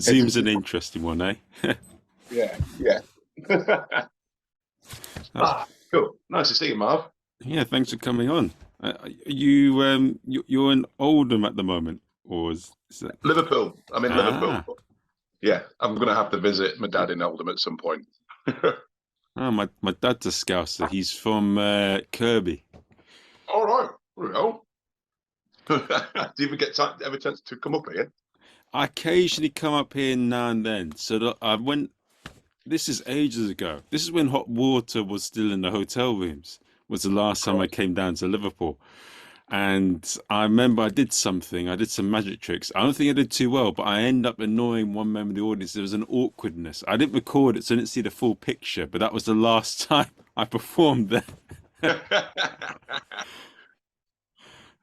Zoom's an interesting one, eh? Yeah, yeah. Uh, Ah, cool. Nice to see you, Marv. yeah, thanks for coming on. You're in Oldham at the moment, or is that? Liverpool. I'm in Liverpool. Ah, Yeah, I'm gonna have to visit my dad in Oldham at some point. my dad's a Scouser. He's from Kirby. All right. Well, do you ever get time, ever chance to come up here? I occasionally come up here now and then. So that I went. This is ages ago. This is when hot water was still in the hotel rooms. Was the last time I Christ. came down to Liverpool. And I remember I did something. I did some magic tricks. I don't think I did too well, but I ended up annoying one member of the audience. There was an awkwardness. I didn't record it, so I didn't see the full picture. But that was the last time I performed there.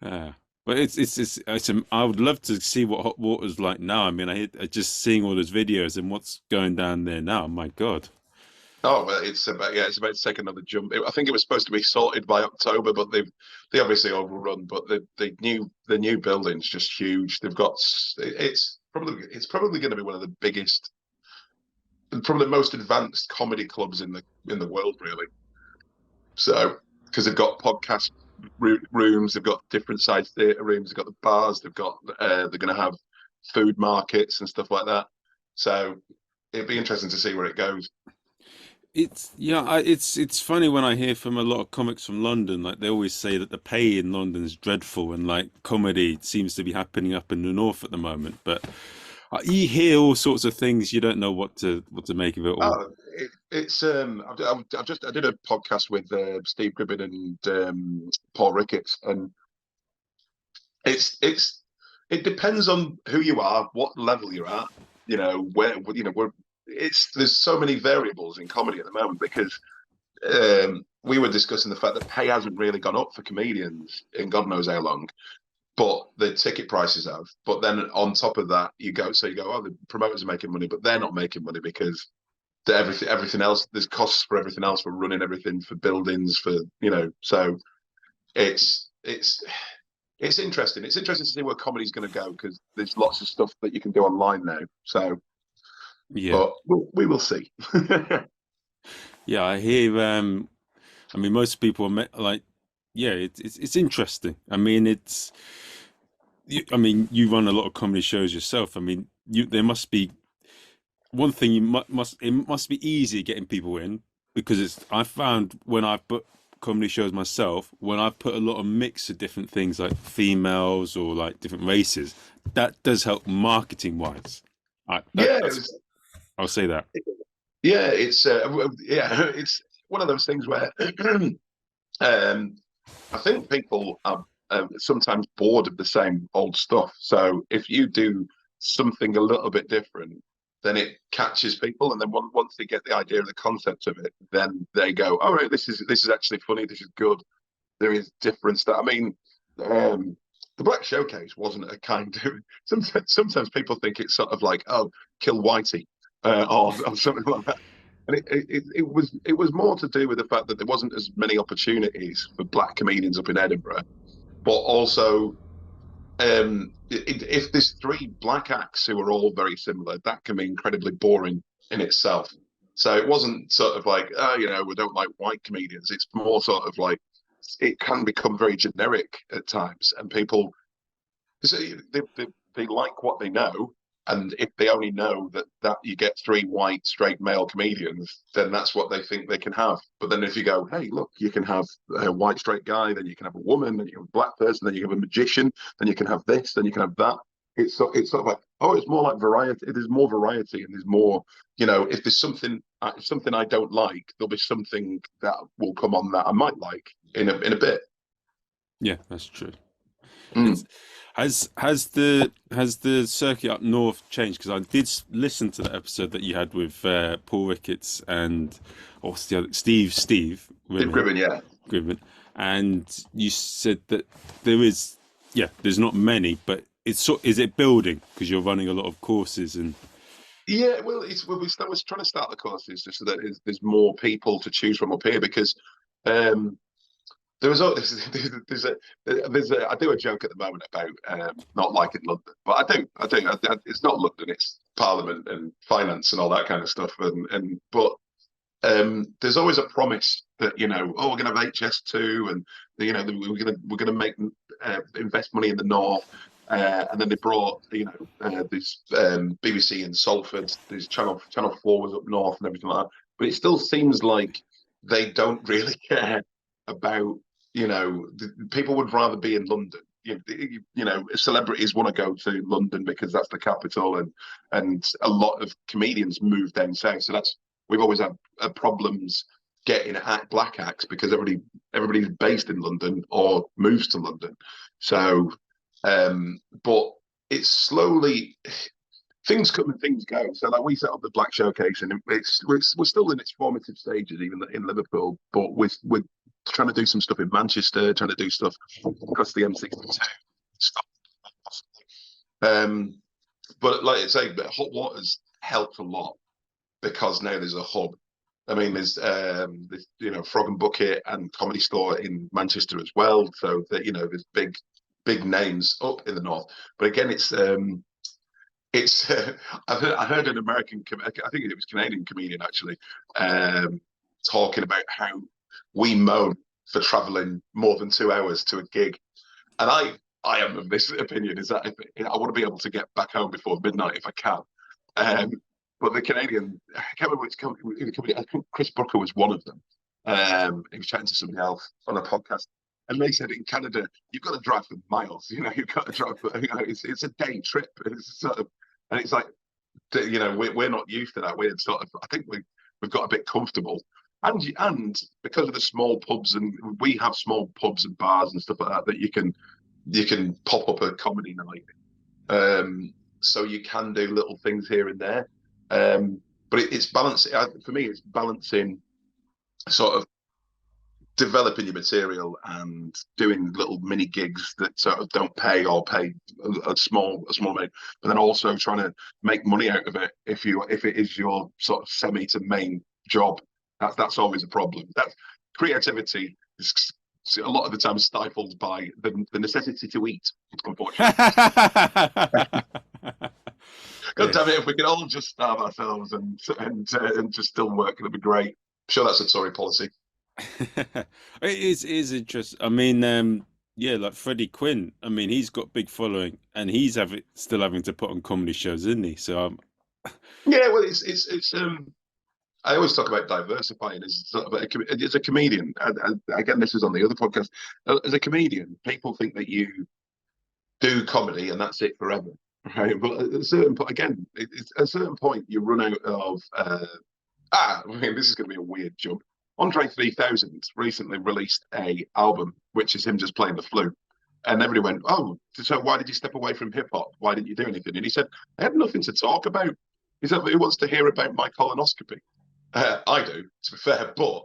Uh, but I would love to see what hot water's like now. I mean, I just seeing all those videos and what's going down there now. My God. Oh well, it's about to take another jump. I think it was supposed to be sorted by October, but they obviously overrun. But the new building's just huge. They've got it's probably going to be one of the biggest, probably the most advanced comedy clubs in the world, really. So because they've got podcast rooms, they've got different size theatre rooms, they've got the bars, they're going to have food markets and stuff like that. So it'd be interesting to see where it goes. It's yeah, it's funny when I hear from a lot of comics from London, like they always say that the pay in London is dreadful and like comedy seems to be happening up in the north at the moment. But you hear all sorts of things, you don't know what to make of it all. It's I did a podcast with Steve Gribbin and Paul Ricketts, and it's it depends on who you are, what level you're at, we're it's there's so many variables in comedy at the moment because we were discussing the fact that pay hasn't really gone up for comedians in God knows how long, but the ticket prices have. But then on top of that, oh, the promoters are making money, but they're not making money because everything else, there's costs for everything else, for running everything, for buildings, so it's it's it's interesting. It's interesting to see where comedy's going to go because there's lots of stuff that you can do online now. So, Yeah, but we will see. yeah, I hear. I mean, most people are like, yeah, it's interesting. I mean, I mean, you run a lot of comedy shows yourself. I mean, there must be one thing you it must be easy getting people in because it's I found when I've put comedy shows myself when I've put a lot of mix of different things like females or like different races that does help marketing wise. Yeah, That's I'll say that. yeah, it's one of those things where um, I think people are sometimes bored of the same old stuff. So if you do something a little bit different, then it catches people, and then once they get the idea of the concept of it, then they go, "All right, this is actually funny. This is good. There is difference." That I mean, the Black Showcase wasn't a kind of. Sometimes people think it's sort of like, "Oh, kill Whitey," or something like that. And it was more to do with the fact that there wasn't as many opportunities for black comedians up in Edinburgh, but also if there's three black acts who are all very similar, that can be incredibly boring in itself. So it wasn't sort of like, oh, we don't like white comedians. It's more sort of like it can become very generic at times, and people they like what they know, and if they only know that you get three white straight male comedians, then that's what they think they can have. But then if you go, hey, look, you can have a white straight guy, then you can have a woman, then you have a black person, then you have a magician, then you can have this, then you can have that. It's sort of like, oh, it's more like variety. There's more variety, and there's more. If there's something I don't like, there'll be something that will come on that I might like in a bit. Yeah, that's true. Mm. It's has the circuit up north changed? Because I did listen to the episode that you had with Paul Ricketts and what's the other Steve Steve Rimming Gribbin, yeah. Griffin, and you said that there is there's not many, but is it building because you're running a lot of courses and Yeah, well, we're trying to start the courses just so that there's more people to choose from up here because um, There was always there's a I do a joke at the moment about not liking London, but it's not London, it's Parliament and finance and all that kind of stuff, and but there's always a promise that oh, we're going to have HS2, and we're going to make invest money in the north, and then they brought this BBC in Salford, this Channel 4 was up north and everything like that, but it still seems like they don't really care about people would rather be in London. Celebrities want to go to London because that's the capital, and a lot of comedians move down south. So we've always had problems getting black acts because everybody's based in London or moves to London. So, but it's slowly things come and things go. So like we set up the Black Showcase, and we're still in its formative stages, even in Liverpool. But we're trying to do some stuff in Manchester, trying to do stuff across the M62. Stuff. But like I say, hot water's helped a lot because now there's a hub. I mean, there's Frog and Bucket and Comedy Store in Manchester as well. So that there's big names up in the north. But again, I heard an American, I think it was Canadian comedian actually, talking about how we moan for traveling more than 2 hours to a gig, and I am of this opinion, is that I want to be able to get back home before midnight if I can. But the Canadian, I can't remember which company, I think Chris Brooker was one of them. He was chatting to somebody else on a podcast, and they said in Canada you've got to drive for miles. You've got to drive for, it's a day trip. It's sort of, and it's like, we're not used to that. We're sort of, I think we've got a bit comfortable, and because of the small pubs, and we have small pubs and bars and stuff like that you can pop up a comedy night. So you can do little things here and there. But it's balancing. For me, it's balancing sort of developing your material and doing little mini gigs that sort of don't pay or pay a small amount, but then also trying to make money out of it if it is your sort of semi to main job. That's always a problem. That creativity is a lot of the time stifled by the necessity to eat, unfortunately. God damn it! If we could all just starve ourselves and just still work, it'd be great. I'm sure that's a Tory policy. It is interesting. I mean, yeah, like Freddie Quinn. I mean, he's got big following, and he's still having to put on comedy shows, isn't he? So, yeah, well, it's I always talk about diversifying as sort of as a comedian. And again, this is on the other podcast. As a comedian, people think that you do comedy and that's it forever, right? But at a certain point, again, at a certain point, you run out of. I mean, this is going to be a weird jump. Andre 3000 recently released a album, which is him just playing the flute. And everybody went, oh, so why did you step away from hip hop? Why didn't you do anything? And he said, I had nothing to talk about. He said, who wants to hear about my colonoscopy? I do, to be fair, but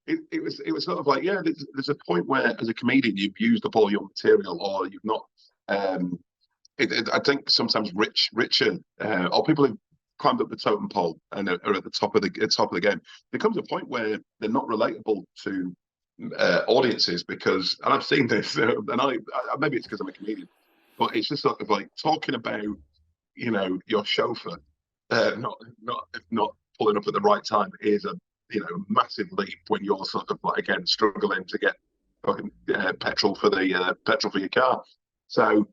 it was sort of like, yeah, there's a point where as a comedian you've used up all your material, or you've not. I think sometimes richer or people who climbed up the totem pole and are at the top of the game, there comes a point where they're not relatable to audiences because, and I've seen this, and I maybe it's because I'm a comedian, but it's just sort of like talking about your chauffeur not pulling up at the right time is a massive leap when you're sort of like, again, struggling to get fucking petrol for your car. So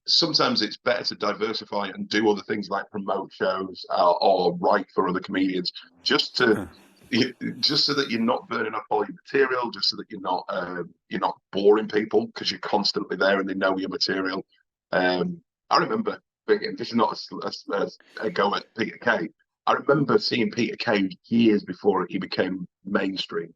sometimes it's better to diversify and do other things like promote shows or write for other comedians, just so that you're not burning up all your material, just so that you're not boring people because you're constantly there and they know your material. I remember, again, this is not a go at Peter Kay. I remember seeing Peter Kay years before he became mainstream.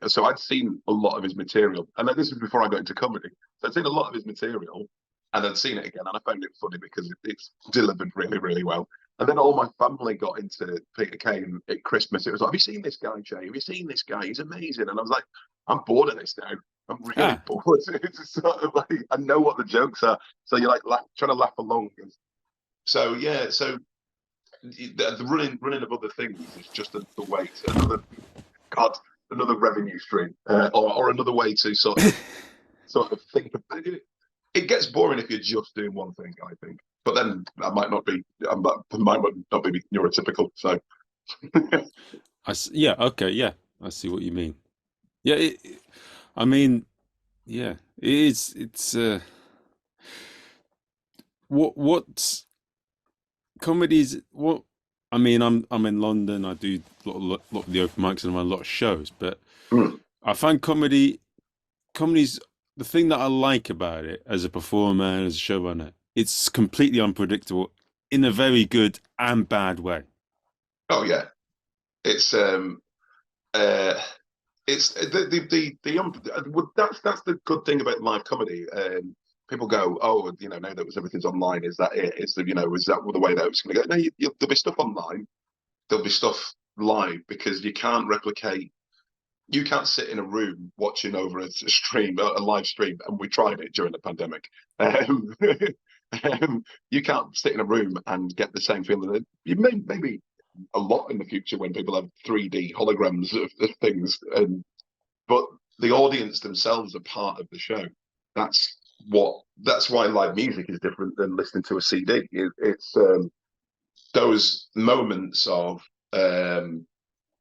So I'd seen a lot of his material, and this was before I got into comedy. So I'd seen a lot of his material, and I'd seen it again, and I found it funny because it's delivered really, really well. And then all my family got into Peter Kay, and at Christmas it was like, have you seen this guy, Jay? Have you seen this guy? He's amazing. And I was like, I'm bored of this now. I'm really bored. It's sort of like, I know what the jokes are. So you're like trying to laugh along. So yeah, so the running of other things is just the way. God, another revenue stream, or another way to sort of think of it. It gets boring if you're just doing one thing, I think. But then I might not be. I might not be neurotypical. So Yeah, okay, yeah, I see what you mean. Yeah, I mean, yeah, it is. It's what's comedies? What I mean, I'm in London. I do lot of the open mics and I run a lot of shows, but mm, I find comedy's the thing that I like about it as a performer and as a showrunner. It's completely unpredictable in a very good and bad way. oh yeah, it's uh it's that's the good thing about live comedy. People go, oh, now that everything's online, is that it? Is is that the way that it's going to go? No, there'll be stuff online. There'll be stuff live because you can't replicate. You can't sit in a room watching over a live stream, and we tried it during the pandemic. Um, you can't sit in a room and get the same feeling. You maybe a lot in the future when people have 3D holograms of things, but the audience themselves are part of the show. That's that's why live music is different than listening to a CD. It's those moments of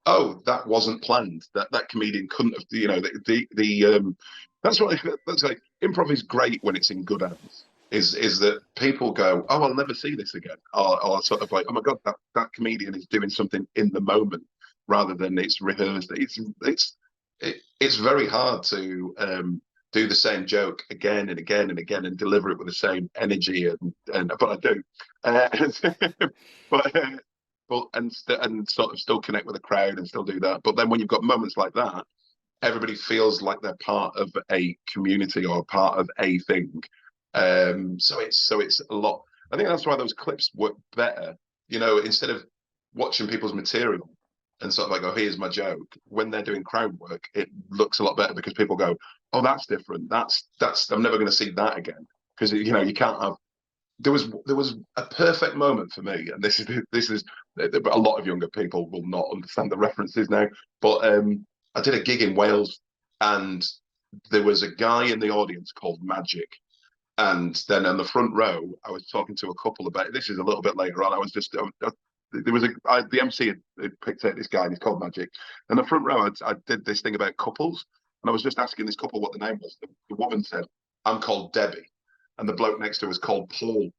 oh, that wasn't planned. That comedian couldn't have, that's what that's like. Improv is great when it's in good hands. Is that people go, oh, I'll never see this again, or sort of like, oh my god, that comedian is doing something in the moment rather than it's rehearsed. It's very hard to do the same joke again and again and again and deliver it with the same energy and but I do, but and sort of still connect with the crowd and still do that. But then when you've got moments like that, everybody feels like they're part of a community or part of a thing. So it's a lot. I think that's why those clips work better. Instead of watching people's material and sort of like, oh, here's my joke. When they're doing crowd work, it looks a lot better because people go, oh, that's different. That's I'm never going to see that again because you can't have there was a perfect moment for me, and this is a lot of younger people will not understand the references now, but I did a gig in Wales, and there was a guy in the audience called Magic, and then on the front row, I was talking to a couple about it. This is a little bit later on. I was just there was the MC had picked out this guy, and he's called Magic, and the front row, I did this thing about couples, and I was just asking this couple what the name was. The woman said, "I'm called Debbie." And the bloke next to her was called Paul.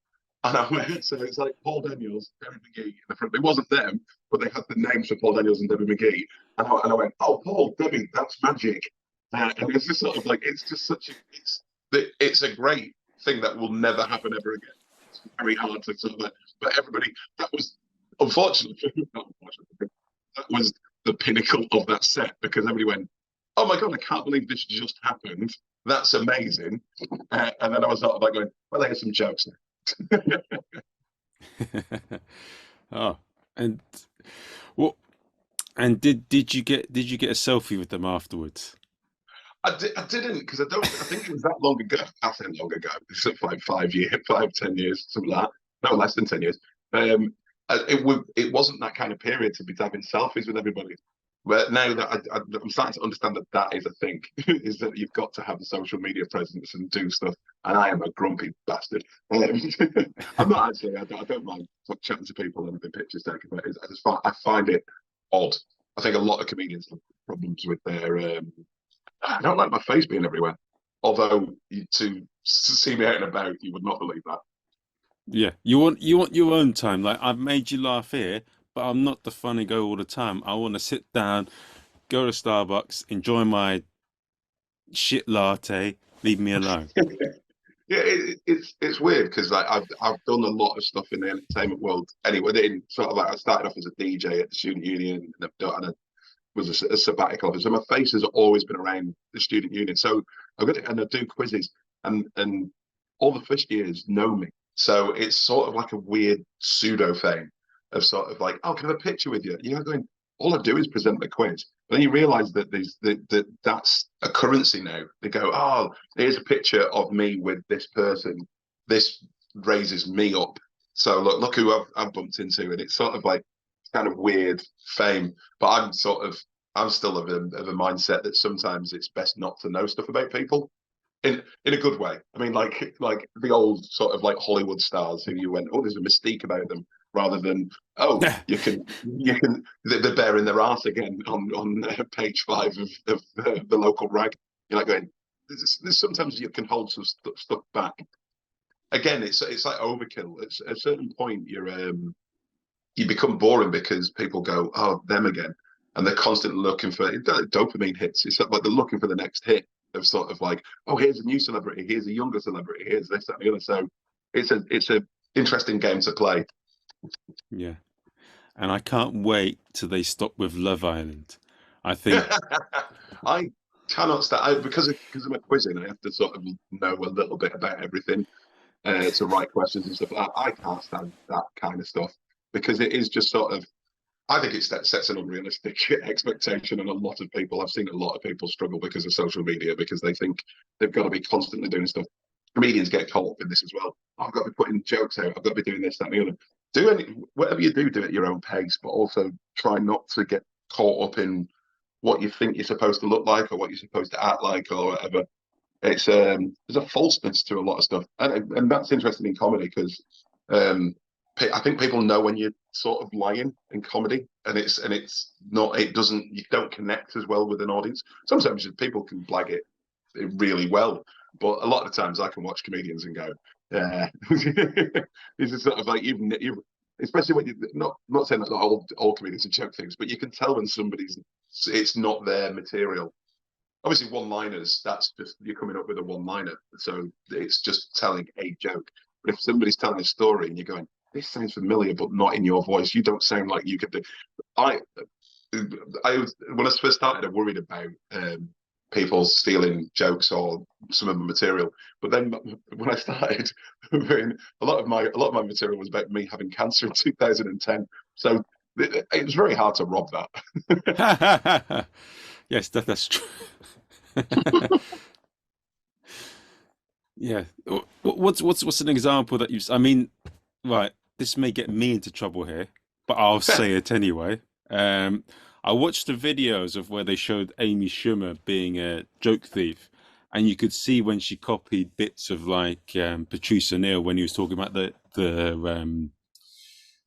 And I went, so it's like Paul Daniels, Debbie McGee in the front. It wasn't them, but they had the names for Paul Daniels and Debbie McGee. And I went, oh, Paul, Debbie, that's magic. And it's just sort of like, it's just such it's a great thing that will never happen ever again. It's very hard to sort of like, but everybody, that was, unfortunately, not unfortunately, that was the pinnacle of that set because everybody went, oh my God, I can't believe this just happened. That's amazing. And then I was sort of like going, well, there's some jokes now. Oh, and what? And did you get a selfie with them afterwards? I didn't because I think it was that long ago. I think long ago. It's like 5 years, 5, 10 years, something like that. No, less than 10 years. It wasn't that kind of period to be having selfies with everybody. But now that I'm starting to understand that is a thing, is that you've got to have the social media presence and do stuff. And I am a grumpy bastard. I'm not actually. I don't mind chatting to people and having pictures taken, but I find it odd. I think a lot of comedians have problems with their. I don't like my face being everywhere. Although to see me out and about, you would not believe that. Yeah, you want your own time. Like I've made you laugh here, but I'm not the funny go all the time. I want to sit down, go to Starbucks, enjoy my shit latte, leave me alone. Yeah, it's weird because like I've done a lot of stuff in the entertainment world anyway. In sort of like I started off as a DJ at the student union, and I was a sabbatical officer. So my face has always been around the student union. So I've got it, and I do quizzes, and all the first years know me. So it's sort of like a weird pseudo fame of sort of like, oh, can I have a picture with you? Going, all I do is present the quiz. But then you realise that's a currency now. They go, oh, here's a picture of me with this person. This raises me up. So look who I've bumped into, and it's sort of like kind of weird fame. But I'm sort of I'm still of a mindset that sometimes it's best not to know stuff about people in a good way. I mean, like the old sort of like Hollywood stars who you went, oh, there's a mystique about them, rather than oh, you can they're bearing their ass again on page 5 of the local rag. You're like going, there's sometimes you can hold some stuff back. Again, it's like overkill. It's at a certain point you become boring because people go, oh, them again, and they're constantly looking for dopamine hits. It's like they're looking for the next hit of sort of like, oh, here's a new celebrity, here's a younger celebrity, here's this, that, and the other. So it's a interesting game to play. Yeah. And I can't wait till they stop with Love Island. I think I cannot start because of my quizzing. I have to sort of know a little bit about everything to write questions and stuff like that. I can't stand that kind of stuff because it is just sort of. I think it sets an unrealistic expectation on a lot of people. I've seen a lot of people struggle because of social media because they think they've got to be constantly doing stuff. Comedians get caught up in this as well. I've got to be putting jokes out. I've got to be doing this, that, and the other. Whatever you do at your own pace, but also try not to get caught up in what you think you're supposed to look like or what you're supposed to act like or whatever. It's there's a falseness to a lot of stuff, and that's interesting in comedy because I think people know when you're sort of lying in comedy, and it's not. It doesn't. You don't connect as well with an audience. Sometimes people can blag it really well, but a lot of times I can watch comedians and go, yeah, this is sort of like even especially when you not saying that all comedians are joke things, but you can tell when it's not their material. Obviously, one-liners, that's just you're coming up with a one-liner, so it's just telling a joke. But if somebody's telling a story and you're going, this sounds familiar, but not in your voice, you don't sound like you could do. I when I first started, I worried about people stealing jokes or some of the material. But then when I started, a lot of my material was about me having cancer in 2010. So it was very hard to rob that. yes, that's true. Yeah. What's an example that you've? I mean, right. This may get me into trouble here, but I'll say it anyway. I watched the videos of where they showed Amy Schumer being a joke thief, and you could see when she copied bits of like Patrice O'Neill when he was talking about the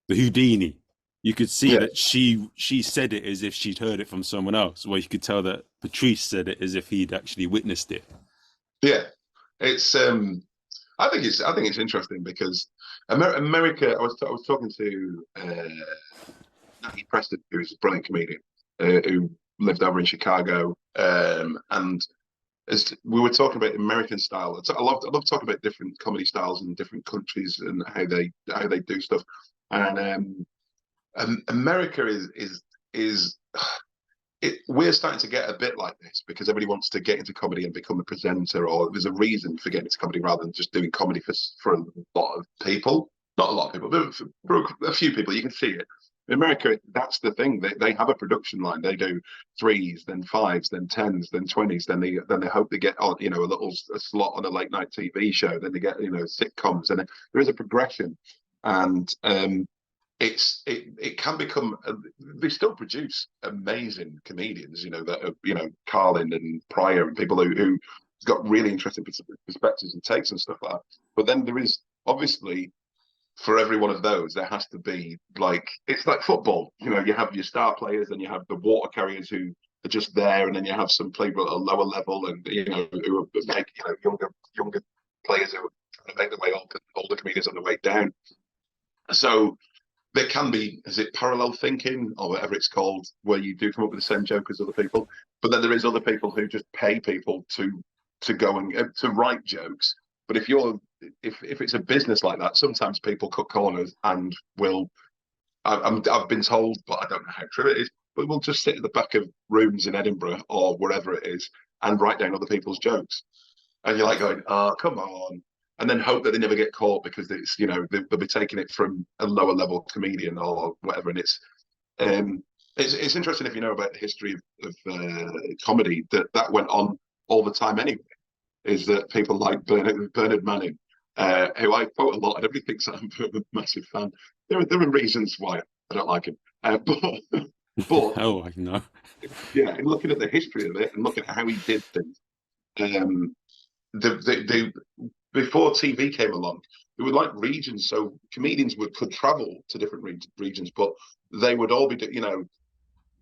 Houdini. You could see Yeah, that she said it as if she'd heard it from someone else, where you could tell that Patrice said it as if he'd actually witnessed it. yeah. It's I think it's interesting because America. I was talking to Natty Preston, who's a brilliant comedian who lived over in Chicago, and as we were talking about American style. I love talking about different comedy styles in different countries and how they do stuff. And America is we're starting to get a bit like this because everybody wants to get into comedy and become a presenter, or there's a reason for getting into comedy rather than just doing comedy for a lot of people. Not a lot of people, but for a few people, you can see it. In America, that's the thing. They have a production line. They do 3s, then 5s, then 10s, then 20s. Then they hope they get on, a slot on a late night TV show. Then they get sitcoms, and there is a progression. And it can become they still produce amazing comedians, that are, Carlin and Pryor and people who got really interesting perspectives and takes and stuff like that. But then there is obviously for every one of those there has to be it's like football. You have your star players and you have the water carriers who are just there, and then you have some people at a lower level and who are like younger players who are trying to make their way up, and older comedians on the way down. So there can be, is it parallel thinking or whatever it's called, where you do come up with the same joke as other people, but then there is other people who just pay people to go and to write jokes. But if it's a business like that, sometimes people cut corners and will. I've been told, but I don't know how true it is. But we'll just sit at the back of rooms in Edinburgh or wherever it is and write down other people's jokes, and you're like going, "Oh, come on." And then hope that they never get caught because they'll be taking it from a lower level comedian or whatever. And it's interesting if you know about the history of comedy that went on all the time anyway. Is that people like Bernard Manning, who I quote a lot, and everybody thinks I'm a massive fan. There are reasons why I don't like him, but But Oh, I know. yeah, and looking at the history of it and looking at how he did things, um, the before TV came along, there were like regions. So comedians could travel to different regions, but they would all be,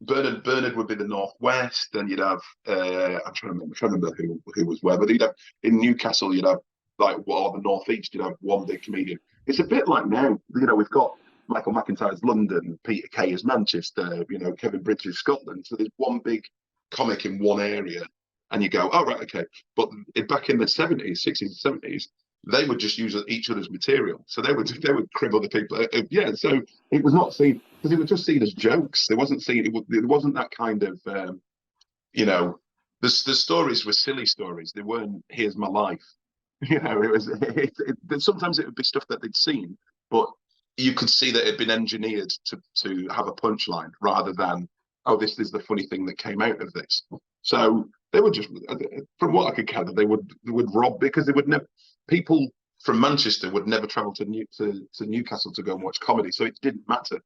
Bernard would be the northwest, and you'd have I'm trying to remember who was where, but you'd have in Newcastle, you'd have like or the northeast, you'd have one big comedian. It's a bit like now, we've got Michael McIntyre's London, Peter Kay is Manchester, Kevin Bridges Scotland. So there's one big comic in one area, and you go, oh right, okay. But back in the 70s, 60s, 70s, they would just use each other's material. So they would crib other people. Yeah, so it was not seen because it was just seen as jokes. It wasn't seen. It wasn't that kind of you know. The stories were silly stories. They weren't. Here's my life. It was. Sometimes it would be stuff that they'd seen, but you could see that it had been engineered to have a punchline rather than, oh, this is the funny thing that came out of this. So they would just, from what I could gather, they would rob because they would never. People from Manchester would never travel to Newcastle to go and watch comedy, so it didn't matter.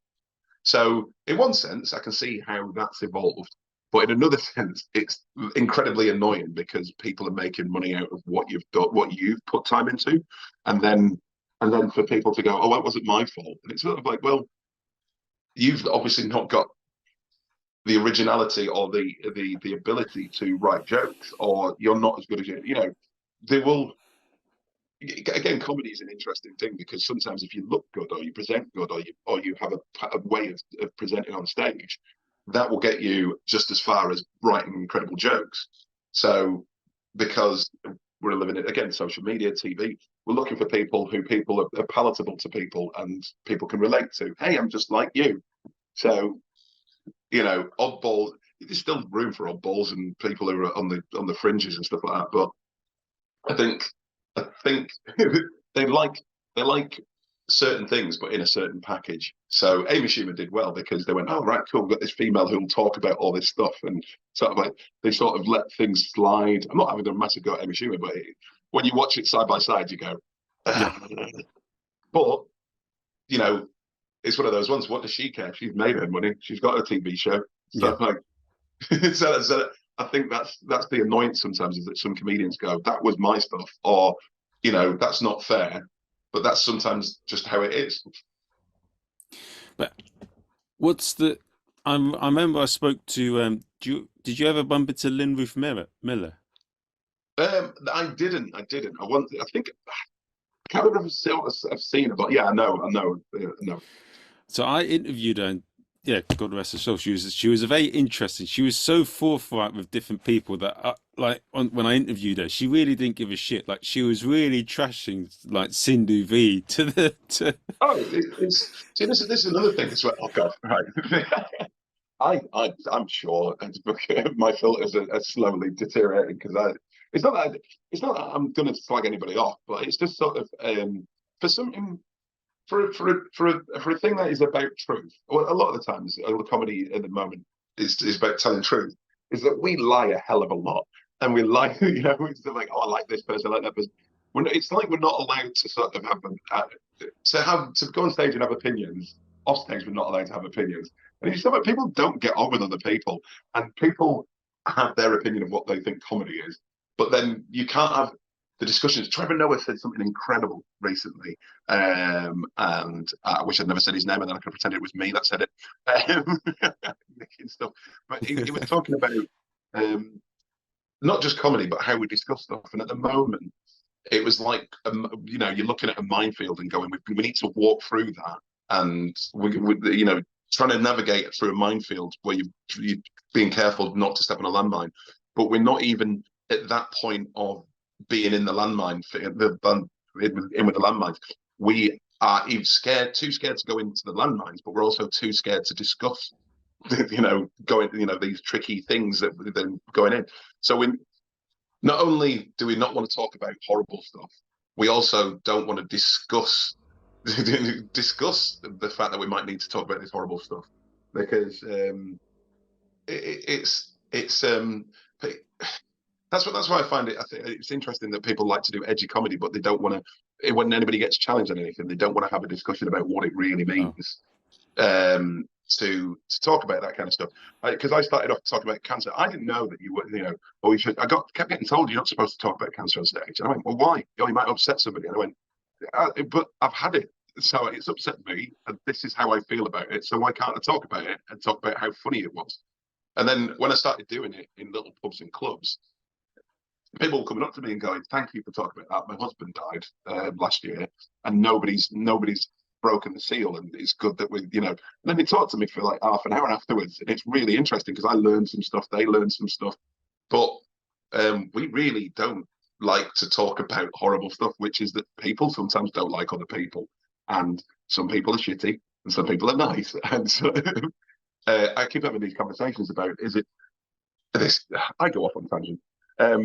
So in one sense, I can see how that's evolved, but in another sense, it's incredibly annoying because people are making money out of what you've done, what you've put time into, and then for people to go, oh, that wasn't my fault, and it's sort of like, well, you've obviously not got the originality or the ability to write jokes, or you're not as good as they will. Again, comedy is an interesting thing because sometimes if you look good or you present good or you have a way of presenting on stage, that will get you just as far as writing incredible jokes. So because we're living in, again, social media, TV, we're looking for people are palatable to people and people can relate to. Hey, I'm just like you. So, oddball, there's still room for oddballs and people who are on the fringes and stuff like that. But I think they like certain things, but in a certain package. So Amy Schumer did well because they went, oh right, cool, we've got this female who'll talk about all this stuff, and sort of like they sort of let things slide. I'm not having a massive go at Amy Schumer, but when you watch it side by side, you go, Yeah, but it's one of those ones. What does she care? She's made her money. She's got a TV show. yeah. So like, so I think that's the annoyance sometimes is that some comedians go, that was my stuff, or that's not fair, but that's sometimes just how it is. But what's the? I remember I spoke to. Did you ever bump into Lynn Ruth Miller? I didn't. I think I can't remember if I've seen it, but yeah, I know. So I interviewed her, and yeah, God rest her soul. She was very interesting. She was so forthright with different people that when I interviewed her, she really didn't give a shit. Like she was really trashing like Sindhu V to the to. Oh, see, this is another thing as well. Oh God, right. I'm sure my filters are slowly deteriorating because it's not that I'm going to slag anybody off, but it's just sort of for something for a thing that is about truth. Well, a lot of the times, the comedy at the moment is about telling truth. Is that we lie a hell of a lot, and we lie. It's like, oh, I like this person, I like that person. It's like we're not allowed to sort of to go on stage and have opinions. Off stage, we're not allowed to have opinions. And you like people don't get on with other people, and people have their opinion of what they think comedy is. But then you can't have the discussions. Trevor Noah said something incredible recently, and I wish I'd never said his name, and then I could pretend it was me that said it, making stuff. But he was talking about not just comedy, but how we discuss stuff. And at the moment, it was like you're looking at a minefield and going, we need to walk through that, and we trying to navigate through a minefield where you're being careful not to step on a landmine, but we're not even at that point of being in the landmine, in with the landmines. We are even too scared to go into the landmines, but we're also too scared to discuss, these tricky things that they're going in. So not only do we not want to talk about horrible stuff, we also don't want to discuss the fact that we might need to talk about this horrible stuff because it's that's why I find it. I think it's interesting that people like to do edgy comedy, but they don't want to. When anybody gets challenged on anything, they don't want to have a discussion about what it really Oh, means. Um, to talk about that kind of stuff. Because I started off talking about cancer. I didn't know that you were, or you should. Kept getting told you're not supposed to talk about cancer on stage. And I went, well, why? Oh, you might upset somebody. And I went, but I've had it. So it's upset me, and this is how I feel about it. So why can't I talk about it and talk about how funny it was? And then when I started doing it in little pubs and clubs, people were coming up to me and going, "Thank you for talking about that. My husband died last year, and nobody's broken the seal, and it's good that we, And then they talked to me for like half an hour afterwards, and it's really interesting because I learned some stuff, they learned some stuff, but we really don't like to talk about horrible stuff, which is that people sometimes don't like other people, and some people are shitty, and some people are nice, and so I keep having these conversations about is it this? I go off on tangent. I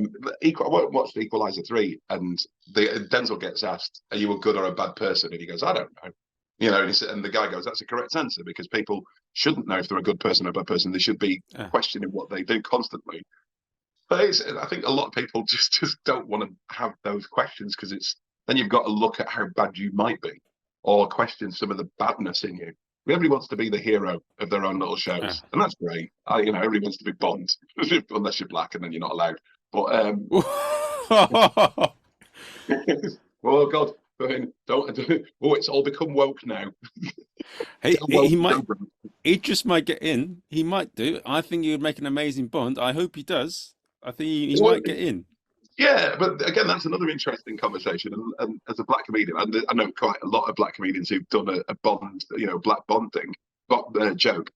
watched Equalizer 3, and Denzel gets asked, "Are you a good or a bad person?" And he goes, "I don't know." And the guy goes, "That's a correct answer because people shouldn't know if they're a good person or a bad person. They should be questioning what they do constantly." But I think a lot of people just don't want to have those questions because then you've got to look at how bad you might be or question some of the badness in you. Everybody wants to be the hero of their own little shows, and that's great. Everybody wants to be Bond, unless you're black, and then you're not allowed. But oh God, don't. Oh, it's all become woke now. He might. He just might get in. He might do. I think he would make an amazing Bond. I hope he does. I think he might get in. Yeah, but again, that's another interesting conversation. And as a black comedian, I know quite a lot of black comedians who've done a Bond, black Bond thing, joke.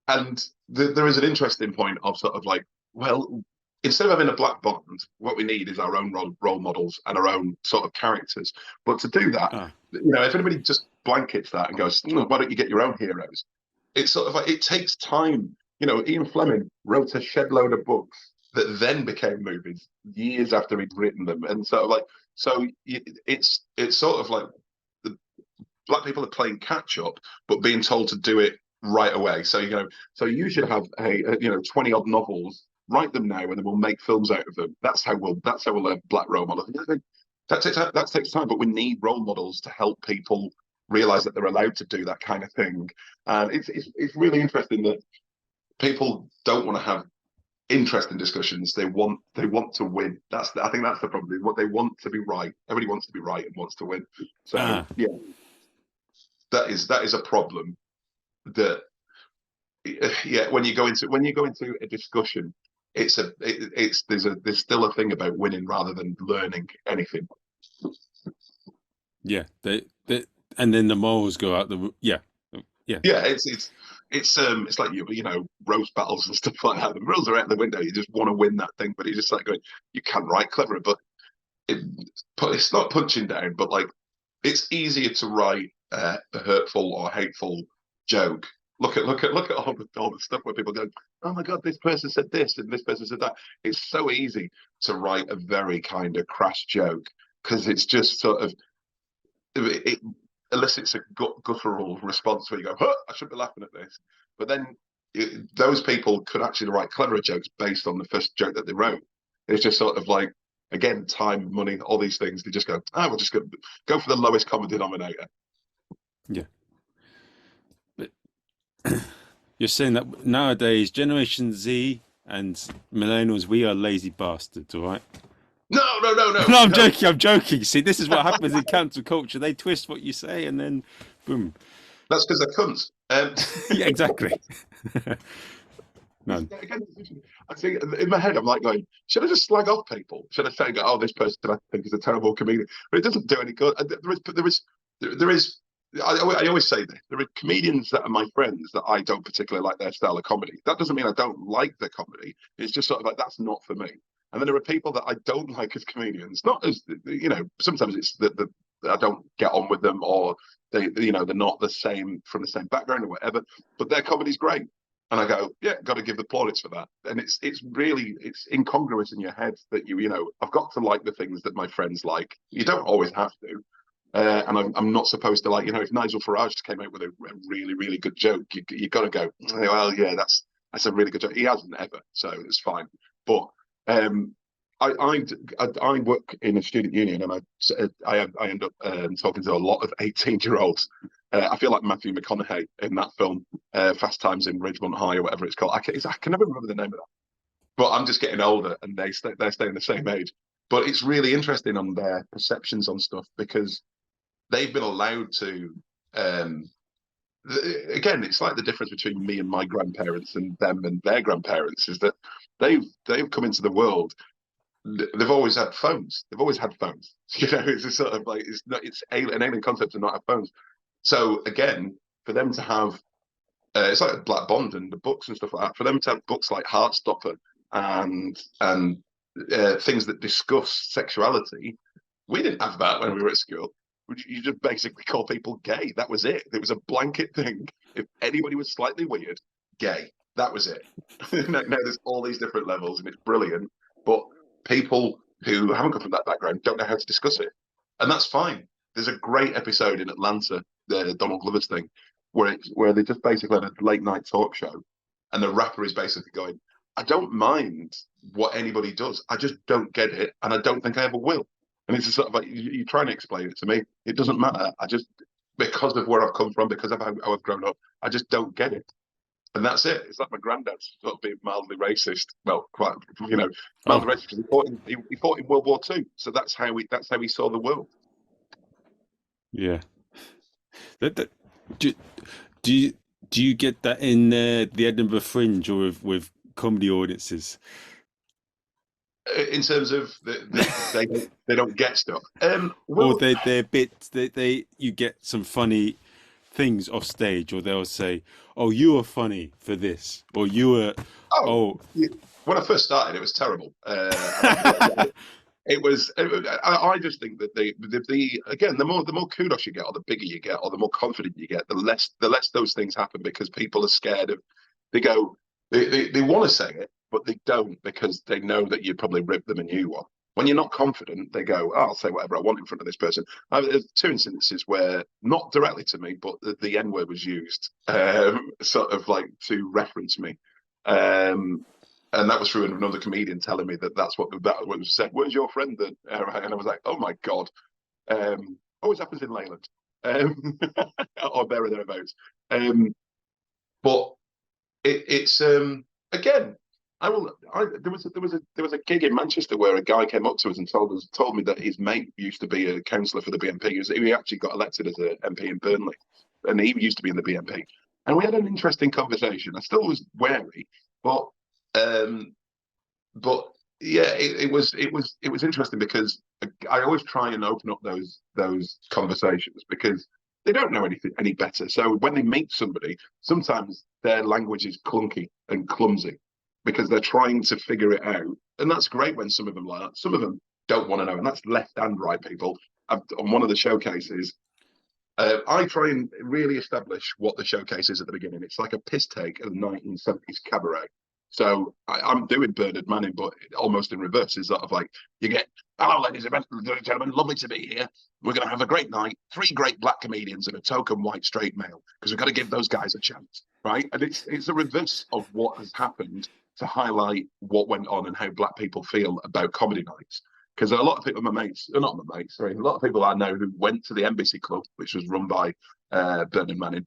And there is an interesting point of sort of like, well, instead of having a black Bond, what we need is our own role models and our own sort of characters. But to do that, if anybody just blankets that and goes, why don't you get your own heroes? It's sort of like, it takes time. Ian Fleming wrote a shed load of books that then became movies years after he'd written them. And so it's sort of like the black people are playing catch up, but being told to do it right away. So, you should have 20 odd novels, write them now, and then we'll make films out of them. That's how we'll have black role models. That takes time, but we need role models to help people realize that they're allowed to do that kind of thing. And it's really interesting that people don't want to have interesting discussions. They want to win. I think that's the problem. What they want to be right. Everybody wants to be right and wants to win. So yeah, that is a problem. That when you go into a discussion, there's still a thing about winning rather than learning anything. Yeah, and then the morals go out the yeah. It's like roast battles and stuff like that. The rules are out the window. You just want to win that thing, but it's just like going, you can write cleverer, but it's not punching down. But like, it's easier to write a hurtful or hateful joke. Look at all the stuff where people go, "Oh my God, this person said this and this person said that." It's so easy to write a very kind of crass joke because it's just sort of it elicits a guttural response where you go, "Huh, I shouldn't be laughing at this." But then those people could actually write cleverer jokes based on the first joke that they wrote. It's just sort of like, again, time, money, all these things. They just go, we'll just go for the lowest common denominator. Yeah. But you're saying that nowadays, Generation Z and millennials, we are lazy bastards, all right? No. No, I'm joking. See, this is what happens in cancel culture. They twist what you say and then boom. That's because they're cunts. Yeah, exactly. No. Again, I think in my head, I'm like going, should I just slag off people? Should I say, "Oh, this person I think is a terrible comedian"? But it doesn't do any good. There is. I always say this. There are comedians that are my friends that I don't particularly like their style of comedy. That doesn't mean I don't like their comedy. It's just sort of like, that's not for me. And then there are people that I don't like as comedians. Not as sometimes it's that I don't get on with them, or they're not the same from the same background or whatever. But their comedy's great. And I go, yeah, got to give the plaudits for that. And it's incongruous in your head that I've got to like the things that my friends like. You don't always have to. And I'm not supposed to like, if Nigel Farage came out with a really, really good joke, you got to go, well, yeah, that's a really good joke. He hasn't ever, so it's fine. But I work in a student union, and I end up talking to a lot of 18-year-olds. I feel like Matthew McConaughey in that film, Fast Times in Ridgemont High or whatever it's called. I can never remember the name of that. But I'm just getting older, and they're staying the same age. But it's really interesting on their perceptions on stuff because they've been allowed to. Again, it's like the difference between me and my grandparents and them and their grandparents is that they've come into the world. They've always had phones. They've always had phones. You know, it's a sort of like it's an alien concept to not have phones. So again, for them to have it's like Black Bond and the books and stuff like that. For them to have books like Heartstopper and things that discuss sexuality, we didn't have that when we were at school. You just basically call people gay. That was it. It was a blanket thing. If anybody was slightly weird, gay. That was it. Now there's all these different levels, and it's brilliant. But people who haven't come from that background don't know how to discuss it, and that's fine. There's a great episode in Atlanta, the Donald Glover's thing, where they just basically had a late night talk show, and the rapper is basically going, "I don't mind what anybody does. I just don't get it, and I don't think I ever will." And it's sort of like you're trying to explain it to me. It doesn't matter. I just because of where I've come from, because of how I've grown up, I just don't get it. And that's it. It's like my granddad's sort of being mildly racist. Well, quite, mildly racist because he fought in World War II. So that's how he saw the world. Yeah. Do you get that in the Edinburgh Fringe or with comedy audiences? In terms of they don't get stuff. Or they're a bit you get some funny things off stage, or they'll say, "Oh, you were funny for this," or "You were." Oh. When I first started, it was terrible. It was. I just think that the more kudos you get, or the bigger you get, or the more confident you get, the less those things happen because people are scared of. They want to say it, but they don't because they know that you probably rip them a new one. When you're not confident, they go, "Oh, I'll say whatever I want in front of this person." There's two instances where, not directly to me, but the N word was used, sort of like to reference me. And that was through another comedian telling me that was said. Where's your friend? And I was like, oh my God. Always happens in Leyland. Or there or thereabouts. But it's again, there was a gig in Manchester where a guy came up to us and told me that his mate used to be a councillor for the BNP. He actually got elected as an MP in Burnley, and he used to be in the BNP. And we had an interesting conversation. I still was wary, but yeah, it was interesting because I always try and open up those conversations because they don't know anything any better. So when they meet somebody, sometimes their language is clunky and clumsy because they're trying to figure it out, and that's great when some of them like that. Some of them don't want to know, and that's left and right people. On one of the showcases, I try and really establish what the showcase is at the beginning. It's like a piss take of the 1970s cabaret. So I'm doing Bernard Manning, but almost in reverse. Is sort of like you get, "Hello, ladies and gentlemen, lovely to be here. We're going to have a great night. 3 great black comedians and a token white straight male because we've got to give those guys a chance, right?" And it's a reverse of what has happened to highlight what went on and how black people feel about comedy nights. Because a lot of people, not my mates, sorry, a lot of people I know who went to the Embassy Club, which was run by Bernard Manning.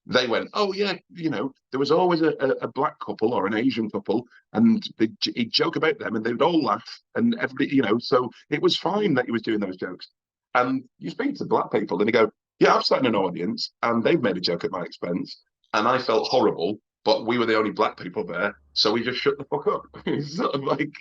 They went, "Oh yeah, there was always a black couple or an Asian couple, and he'd joke about them, and they would all laugh, and everybody, so it was fine that he was doing those jokes." And you speak to black people, and they go, "Yeah, I've sat in an audience, and they've made a joke at my expense, and I felt horrible, but we were the only black people there, so we just shut the fuck up." It's sort of like,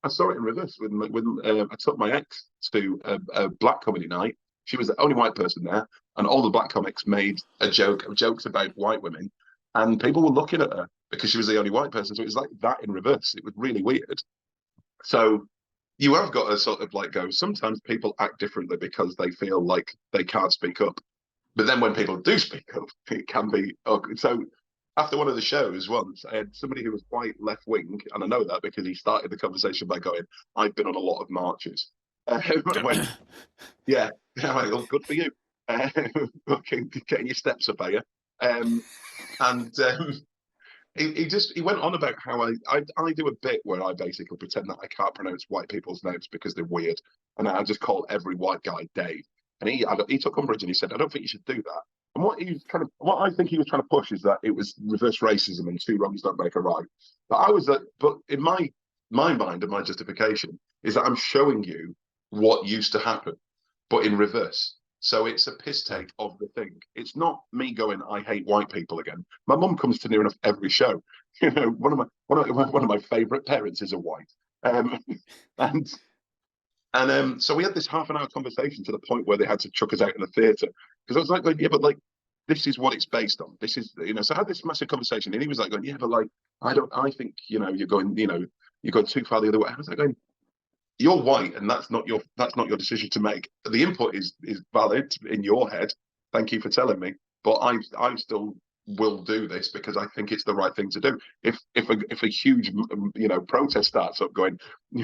I saw it in reverse when I took my ex to a black comedy night. She was the only white person there, and all the black comics made jokes about white women, and people were looking at her because she was the only white person. So it was like that in reverse. It was really weird. So you have got to sort of like go. Sometimes people act differently because they feel like they can't speak up, but then when people do speak up, it can be awkward. So after one of the shows once, I had somebody who was quite left wing, and I know that because he started the conversation by going, "I've been on a lot of marches." Went, yeah, well, good for you. Getting your steps up, are you? He went on about how I do a bit where I basically pretend that I can't pronounce white people's names because they're weird, and I just call every white guy Dave. And he took umbrage and he said, "I don't think you should do that." And what I think he was trying to push is that it was reverse racism and two wrongs don't make a right. But in my mind and my justification is that I'm showing you what used to happen, but in reverse. So it's a piss take of the thing. It's not me going, I hate white people again. My mum comes to near enough every show. One of my favourite parents is a white. Um, and so we had this half an hour conversation to the point where they had to chuck us out in the theatre because I was like, yeah, but like this is what it's based on. This is, So I had this massive conversation, and he was like, going, yeah, but like I think you're going, you're going too far the other way. I was like, going, you're white, and that's not your decision to make. The input is valid in your head. Thank you for telling me, but I still will do this because I think it's the right thing to do. If a huge protest starts up going, we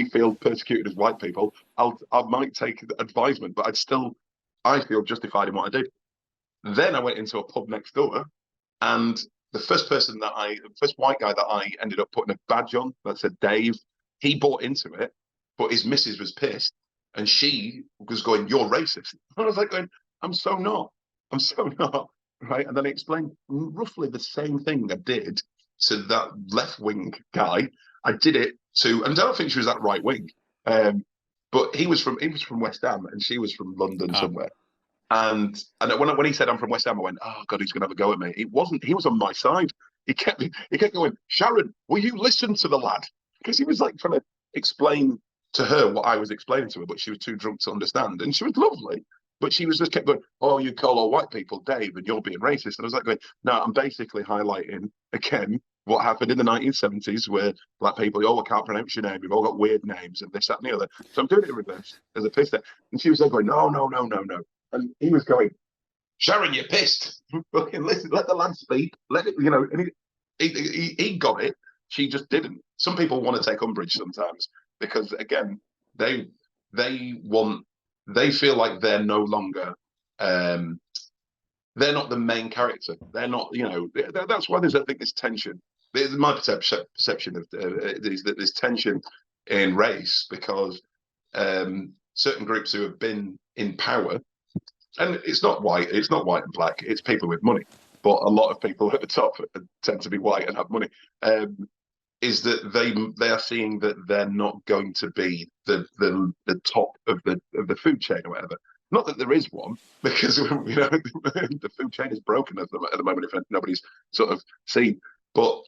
feel persecuted as white people, I might take advisement, but I feel justified in what I do. Then I went into a pub next door, and the first white guy that I ended up putting a badge on that said Dave, he bought into it, but his missus was pissed, and she was going, "You're racist." And I was like, going, "I'm so not. I'm so not." Right? And then I explained roughly the same thing I did to that left wing guy. I did it to, and I don't think she was that right wing, but he was from West Ham, and she was from London Ah, somewhere. And when he said I'm from West Ham, I went, oh God, he's gonna have a go at me. It wasn't. He was on my side. He kept going, Sharon, will you listen to the lad? Because he was like trying to explain to her what I was explaining to her, but she was too drunk to understand. And she was lovely, but she was just kept going, oh, you call all white people Dave, and you're being racist. And I was like going, no, I'm basically highlighting again what happened in the 1970s where black people, oh, I can't pronounce your name. We've all got weird names and this, that, and the other. So I'm doing it in reverse as a piss. And she was like going, no, no, no, no, no. And he was going, Sharon, you're pissed. Fucking listen, let the lad speak. Let it, and he got it. She just didn't. Some people want to take umbrage sometimes because, again, they they feel like they're no longer, they're not the main character. They're not, that's why I think there's tension. My perception of is that there's tension in race because certain groups who have been in power, and it's not white and black, it's people with money, but a lot of people at the top tend to be white and have money, is that they are seeing that they're not going to be the top of the food chain or whatever. Not that there is one, because the food chain is broken at the moment if nobody's sort of seen, but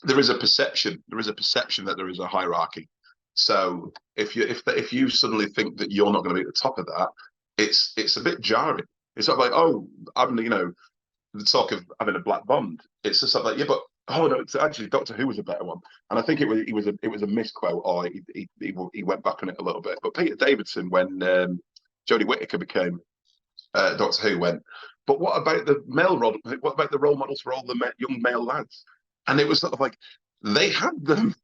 there is a perception that there is a hierarchy. So if you suddenly think that you're not going to be at the top of that, it's a bit jarring. It's sort of like, oh, I'm the talk of having a black bond. It's just like, yeah, but oh no, it's actually Doctor Who was a better one, and I think it was a misquote, or he went back on it a little bit. But Peter Davidson, when Jodie Whittaker became Doctor Who, went, but what about the male role? What about the role models for all the young male lads? And it was sort of like they had them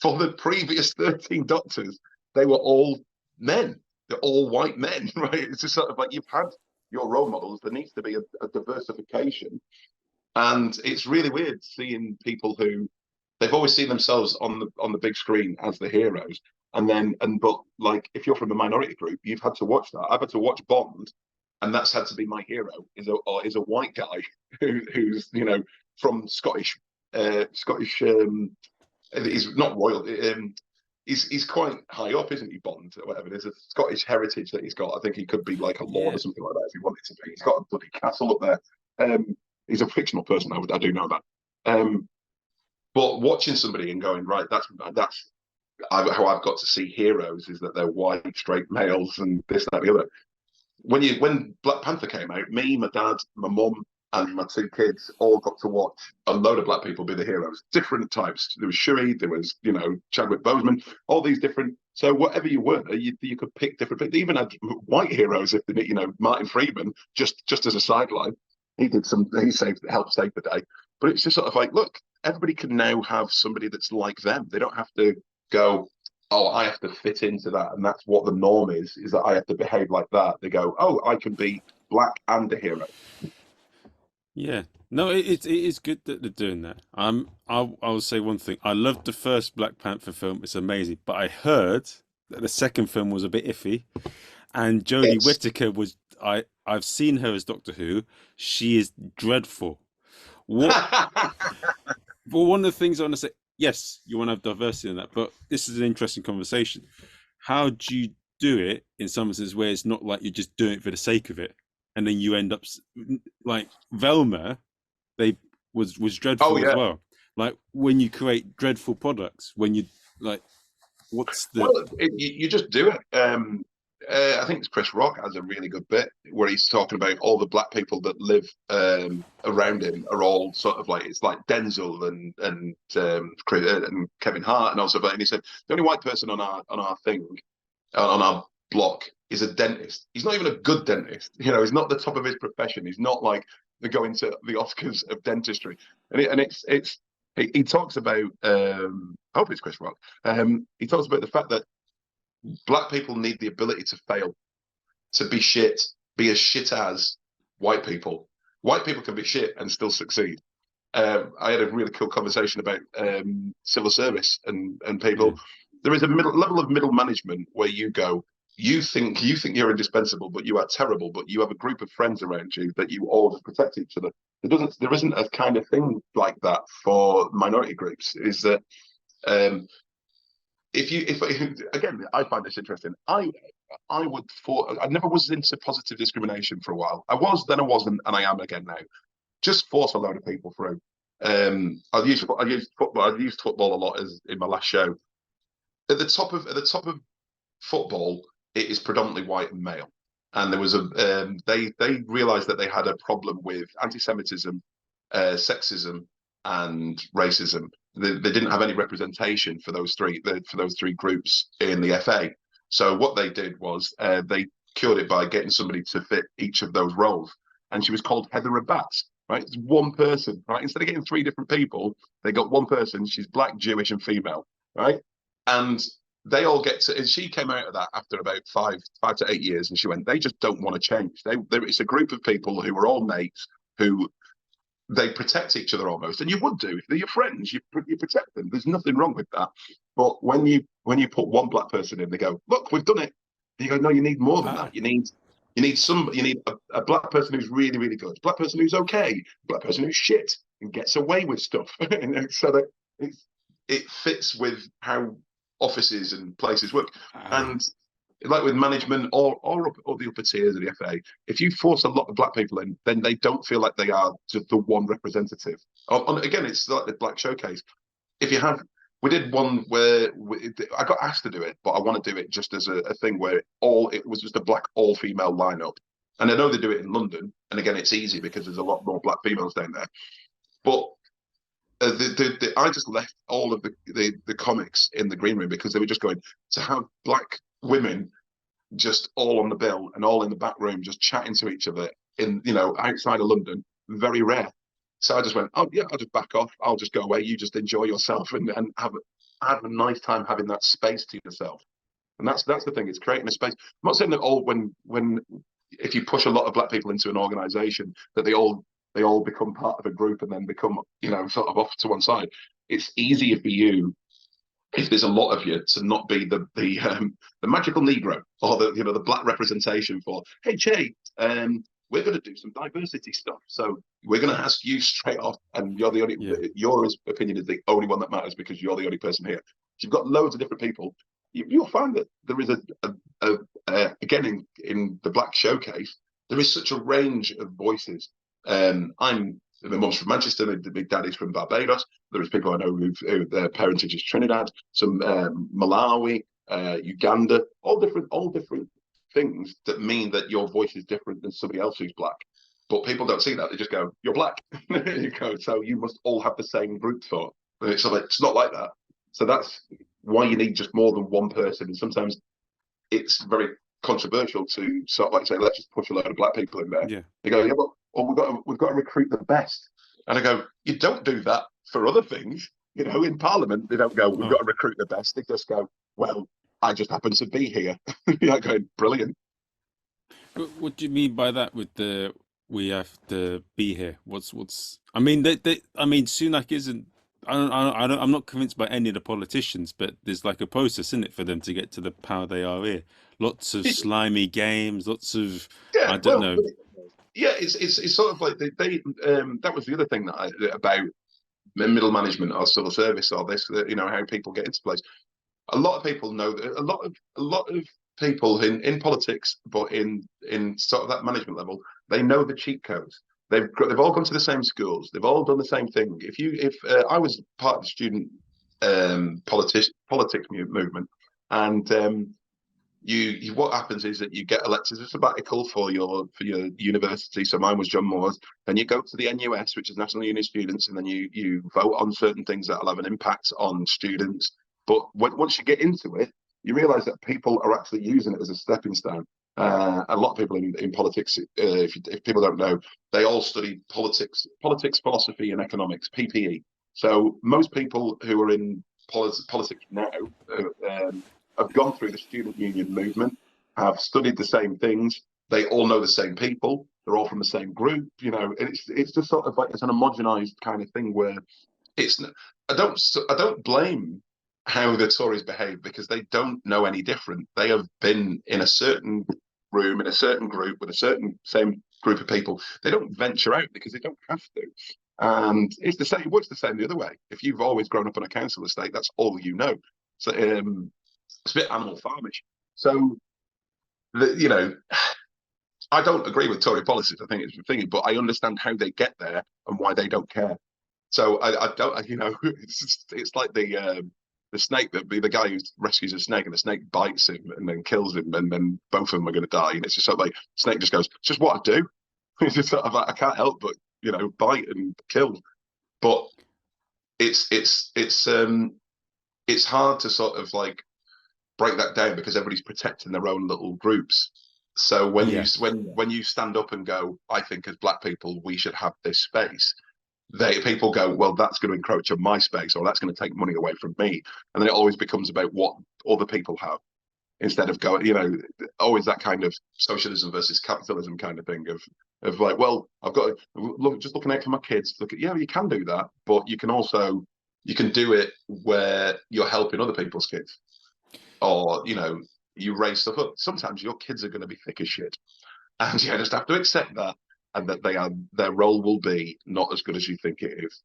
for the previous 13 Doctors. They were all men. They're all white men, right? It's just sort of like you've had your role models. There needs to be a diversification, and it's really weird seeing people who they've always seen themselves on the big screen as the heroes, but like if you're from a minority group, you've had to watch that. I've had to watch Bond, and that's had to be my hero is a white guy who's from Scottish. He's not royal. He's quite high up, isn't he, Bond, or whatever. There's a Scottish heritage that he's got. I think he could be like a lord yeah. or something like that if he wanted to be. He's got a bloody castle up there. He's a fictional person, I do know that. But watching somebody and going, right, that's how I've got to see heroes is that they're white, straight males and this, that, and the other. When Black Panther came out, me, my dad, my mum, and my two kids all got to watch a load of black people be the heroes. Different types. There was Shuri, there was, Chadwick Boseman, all these different. So whatever you were, you could pick different. They even had white heroes, if they, Martin Freeman, just as a sideline. He helped save the day. But it's just sort of like, look, everybody can now have somebody that's like them. They don't have to go, oh, I have to fit into that, and that's what the norm is that I have to behave like that. They go, oh, I can be black and a hero. Yeah. No, it is good that they're doing that. I'll say one thing. I loved the first Black Panther film. It's amazing. But I heard that the second film was a bit iffy. And Jodie It's Whittaker was I've seen her as Doctor Who. She is dreadful. What? But one of the things I want to say, yes, you want to have diversity in that, but this is an interesting conversation. How do you do it in some sense where it's not like you're just doing it for the sake of it, and then you end up like Velma, they was Oh dreadful as yeah. well. Like when you create dreadful products, when you like, what's the Well, you just do it. I think it's Chris Rock has a really good bit where he's talking about all the black people that live around him are all sort of like it's like Denzel and Kevin Hart and also. And he said the only white person on our thing on our block is a dentist. He's not even a good dentist. He's not the top of his profession. He's not like the going to the Oscars of dentistry. And he talks about. I hope it's Chris Rock. He talks about the fact that black people need the ability to fail, to be shit, be as shit as white people. White people can be shit and still succeed. I had a really cool conversation about civil service and people. yeah. There is a level of middle management where you go, you think you're indispensable, but you are terrible. But you have a group of friends around you that you all just protect each other. There isn't a kind of thing like that for minority groups. Is that if again, I find this interesting. I never was into positive discrimination for a while. I was, then I wasn't, and I am again now. Just force a load of people through. I've used football. I've used football a lot as in my last show. At the top of football, it is predominantly white and male, and there was they realised that they had a problem with anti-Semitism, sexism, and racism. They didn't have any representation for those three groups in the FA. So what they did was they cured it by getting somebody to fit each of those roles, and she was called Heather Rabatz. Right, it's one person. Right, instead of getting three different people, they got one person. She's black, Jewish, and female. Right, and they all get to. And she came out of that after about 5 to 8 years, and she went. They just don't want to change. It's a group of people who are all mates who they protect each other almost, and you would do if they're your friends. You protect them. There's nothing wrong with that. But when you put one black person in, they go, "Look, we've done it." And you go, "No, you need more than Ah, that. You need a black person who's really, really good, a black person who's okay, a black person who's shit and gets away with stuff." So that it fits with how offices and places work. ah, And like with management or the upper tiers of the FA, if you force a lot of black people in, then they don't feel like they are just the one representative. Again, it's like the Black Showcase. If you have, we did one where I got asked to do it, but I want to do it just as a thing where it was just a black all-female lineup. And I know they do it in London, and again, it's easy because there's a lot more black females down there. But I just left all of the comics in the green room because they were just going to have black women just all on the bill and all in the back room just chatting to each other outside of London, very rare. So I just went, oh yeah, I'll just back off. I'll just go away. You just enjoy yourself and have a nice time having that space to yourself. And that's the thing. It's creating a space. I'm not saying that when if you push a lot of black people into an organization that they all become part of a group and then become sort of off to one side. It's easier for you if there's a lot of you to not be the magical Negro or the black representation for, hey Jay, we're going to do some diversity stuff, so we're going to ask you straight off, and you're the only yeah, your opinion is the only one that matters because you're the only person here. If you've got loads of different people, you'll find that there is again in the Black Showcase there is such a range of voices. My mum's from Manchester, my big daddy's from Barbados. There's people I know who their parentage is Trinidad, some Malawi, Uganda, all different things that mean that your voice is different than somebody else who's black. But people don't see that. They just go, "You're black." You go, so you must all have the same group thought. But it's not like that. So that's why you need just more than one person. And sometimes it's very controversial to sort of like say, let's just push a load of black people in there. yeah. They go, yeah, well, we've got to recruit the best. And I go, you don't do that for other things. In Parliament, they don't go, we've got Oh, to recruit the best. They just go, well, I just happen to be here. You're going, brilliant. what do you mean by that? With we have to be here. What's? I mean, I mean, Sunak isn't. I'm not convinced by any of the politicians, but there's like a process in it for them to get to the power they are here. Lots of slimy games, lots of, I Yeah, don't well, know. yeah, it's sort of like they that was the other thing about middle management or civil service or this, how people get into place. A lot of people know that a lot of people in politics, but in sort of that management level, they know the cheat codes. They've all gone to the same schools. They've all done the same thing. If I was part of the student politics movement, and you what happens is that you get elected as a sabbatical for your university. So mine was John Moore's. Then you go to the NUS, which is National Uni Students, and then you vote on certain things that will have an impact on students. But once you get into it, you realise that people are actually using it as a stepping stone. A lot of people in politics, if people don't know, they all study politics, philosophy, and economics (PPE). So most people who are in politics now have gone through the student union movement, have studied the same things. They all know the same people. They're all from the same group. It's just sort of like it's an homogenized kind of thing where it's. I don't blame how the Tories behave because they don't know any different. They have been in a certain room in a certain group with a certain same group of people. They don't venture out because they don't have to. And it's the same. It works the same the other way. If you've always grown up on a council estate, that's all you know. So it's a bit animal farmish. So, I don't agree with Tory policies. I think it's the thing, but I understand how they get there and why they don't care. So I don't, it's like the snake that be the guy who rescues a snake and the snake bites him and then kills him and then both of them are going to die. And it's just sort of like snake just goes, it's just what I do. It's just sort of like I can't help but bite and kill. But it's hard to sort of like break that down because everybody's protecting their own little groups. So when you Yeah. when you stand up and go, I think as black people we should have this space. People go, well, that's going to encroach on my space, or that's going to take money away from me, and then it always becomes about what other people have instead of going, always that kind of socialism versus capitalism kind of thing of like, well, I've got to look, just looking out for my kids. Look at, yeah, you can do that, but you can do it where you're helping other people's kids or you raise stuff up. Sometimes your kids are going to be thick as shit, and you just have to accept that, and that their role will be not as good as you think it is.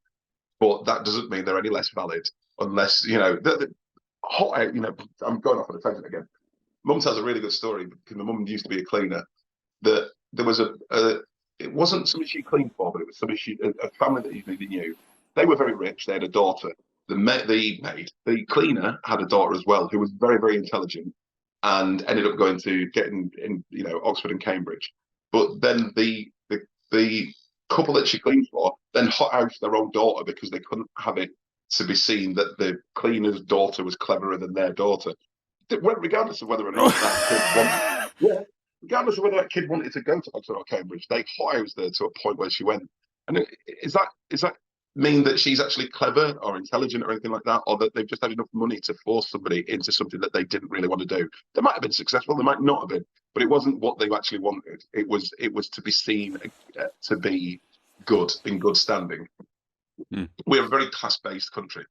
But that doesn't mean they're any less valid, unless hot out. I'm going off on a tangent again. Mum tells a really good story because my mum used to be a cleaner. That there was it wasn't somebody she cleaned for, but it was somebody a family that he knew. They were very rich. They had a daughter. The cleaner had a daughter as well, who was very, very intelligent, and ended up going to getting in, Oxford and Cambridge. But then the couple that she cleaned for then hot housed their own daughter because they couldn't have it to be seen that the cleaner's daughter was cleverer than their daughter. Regardless of whether or not that kid wanted, yeah, regardless of whether that kid wanted to go to Oxford or Cambridge, they hot housed her to a point where she went. And is that mean that she's actually clever or intelligent or anything like that, or that they've just had enough money to force somebody into something that they didn't really want to do? They might have been successful, they might not have been, but it wasn't what they actually wanted. It was to be seen to be good, in good standing. Mm. We're a very class-based country.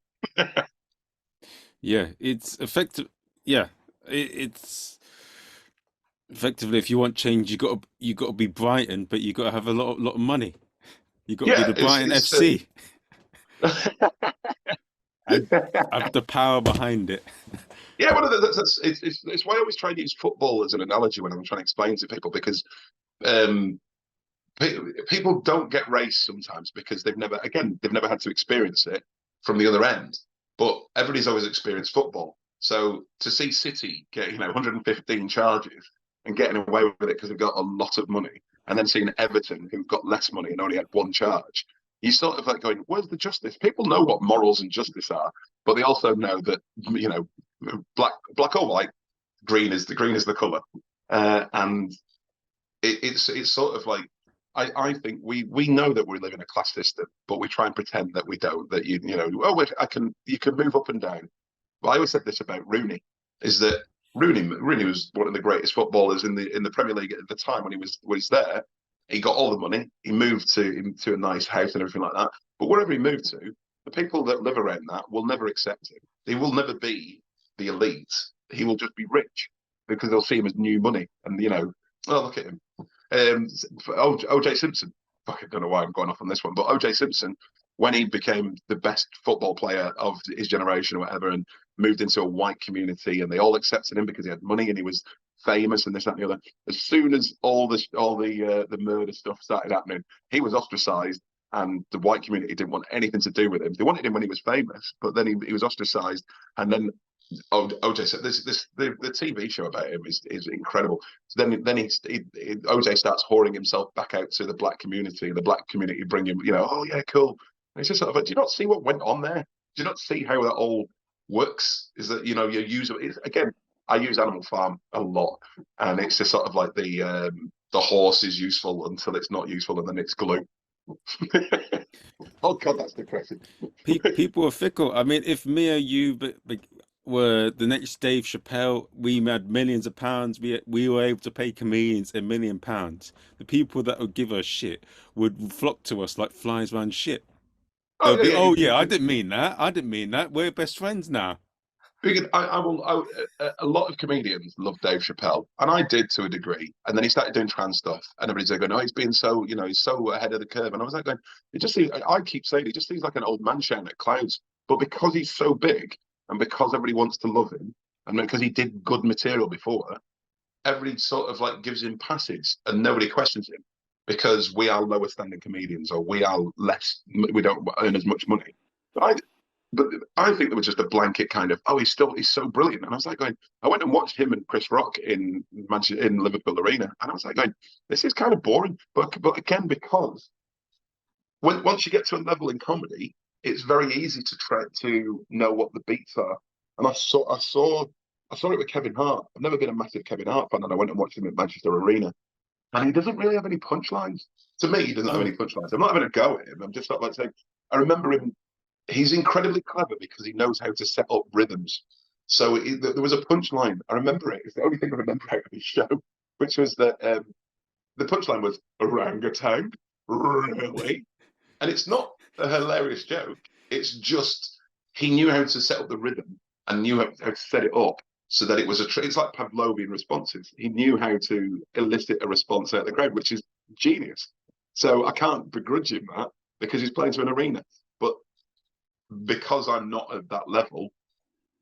Yeah, it's effective. Yeah, it's effectively if you want change, you got to be Brighton, but you got to have a lot of money. You got to be Yeah, the Brighton FC and have the power behind it. Yeah, well, it's why I always try to use football as an analogy when I'm trying to explain to people, because um, people don't get race sometimes because they've never had to experience it from the other end. But everybody's always experienced football. So to see City get 115 charges and getting away with it because they've got a lot of money, and then seeing Everton who've got less money and only had one charge, you sort of like going, where's the justice? People know what morals and justice are, but they also know that black or white, green is the colour, and it's sort of like I think we know that we live in a class system, but we try and pretend that we don't. That you can move up and down. But I always said this about Rooney, is that Rooney was one of the greatest footballers in the Premier League at the time when he was there. He got all the money. He moved to a nice house and everything like that. But wherever he moved to, the people that live around that will never accept him. He will never be the elite. He will just be rich because they'll see him as new money. And, oh, look at him. OJ Simpson, fucking don't know why I'm going off on this one, but OJ Simpson, when he became the best football player of his generation or whatever, and moved into a white community, and they all accepted him because he had money and he was famous and this, that, and the other. As soon as all the murder stuff started happening, he was ostracized, and the white community didn't want anything to do with him. They wanted him when he was famous, but then he was ostracized, and then OJ said the TV show about him is incredible. So then OJ starts whoring himself back out to the black community, and the black community bring him, oh yeah, cool. And it's just sort of, do you not see what went on there? Do you not see how that all works? Is that you use again? I use Animal Farm a lot, and it's just sort of like the horse is useful until it's not useful, and then it's glue. Oh God, that's depressing. People are fickle. I mean, if me or you were the next Dave Chappelle, we had millions of pounds. We were able to pay comedians £1 million. The people that would give us shit would flock to us like flies around shit. Oh They'll be, yeah, oh yeah, I didn't mean that. I didn't mean that. We're best friends now. because a lot of comedians love Dave Chappelle, and I did to a degree. And then he started doing trans stuff, and everybody's like going, "Oh, he's being so, he's so ahead of the curve." And I was like, going, it just seems. I keep saying he just seems like an old man shouting at clouds. But because he's so big, and because everybody wants to love him, and because he did good material before, everybody sort of like gives him passage, and nobody questions him because we are lower standing comedians, or we are less. We don't earn as much money. But I think there was just a blanket kind of, oh, he's so brilliant. And I was like going, I went and watched him and Chris Rock in Liverpool Arena, and I was like going, this is kind of boring. But again, because once you get to a level in comedy, it's very easy to try to know what the beats are. And I saw it with Kevin Hart. I've never been a massive Kevin Hart fan, and I went and watched him at Manchester Arena. And he doesn't really have any punchlines. To me, he doesn't have any punchlines. I'm not having a go at him. I'm just not like saying, I remember him. He's incredibly clever because he knows how to set up rhythms. So there was a punchline. I remember it. It's the only thing I remember out of his show, which was that the punchline was orangutan, really? And it's not a hilarious joke. It's just he knew how to set up the rhythm and knew how to set it up so that it was it's like Pavlovian responses. He knew how to elicit a response out of the crowd, which is genius. So I can't begrudge him that because he's playing to an arena. But because I'm not at that level,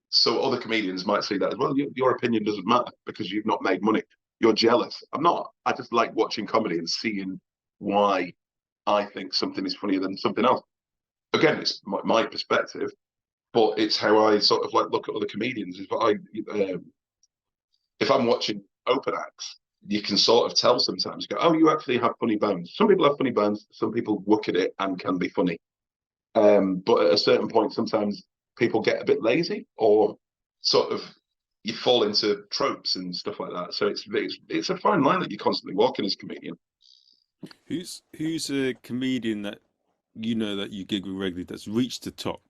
so other comedians might see that as well. Your opinion doesn't matter because you've not made money. You're jealous. I'm not. I just like watching comedy and seeing why I think something is funnier than something else. Again, it's my perspective, but it's how I sort of like look at other comedians. If I'm watching open acts, you can sort of tell sometimes. Go, oh, you actually have funny bones. Some people have funny bones. Some people look at it and can be funny. But at a certain point, sometimes people get a bit lazy, or sort of you fall into tropes and stuff like that. So it's a fine line that you're constantly walking as a comedian. Who's a comedian that that you gig with regularly that's reached the top,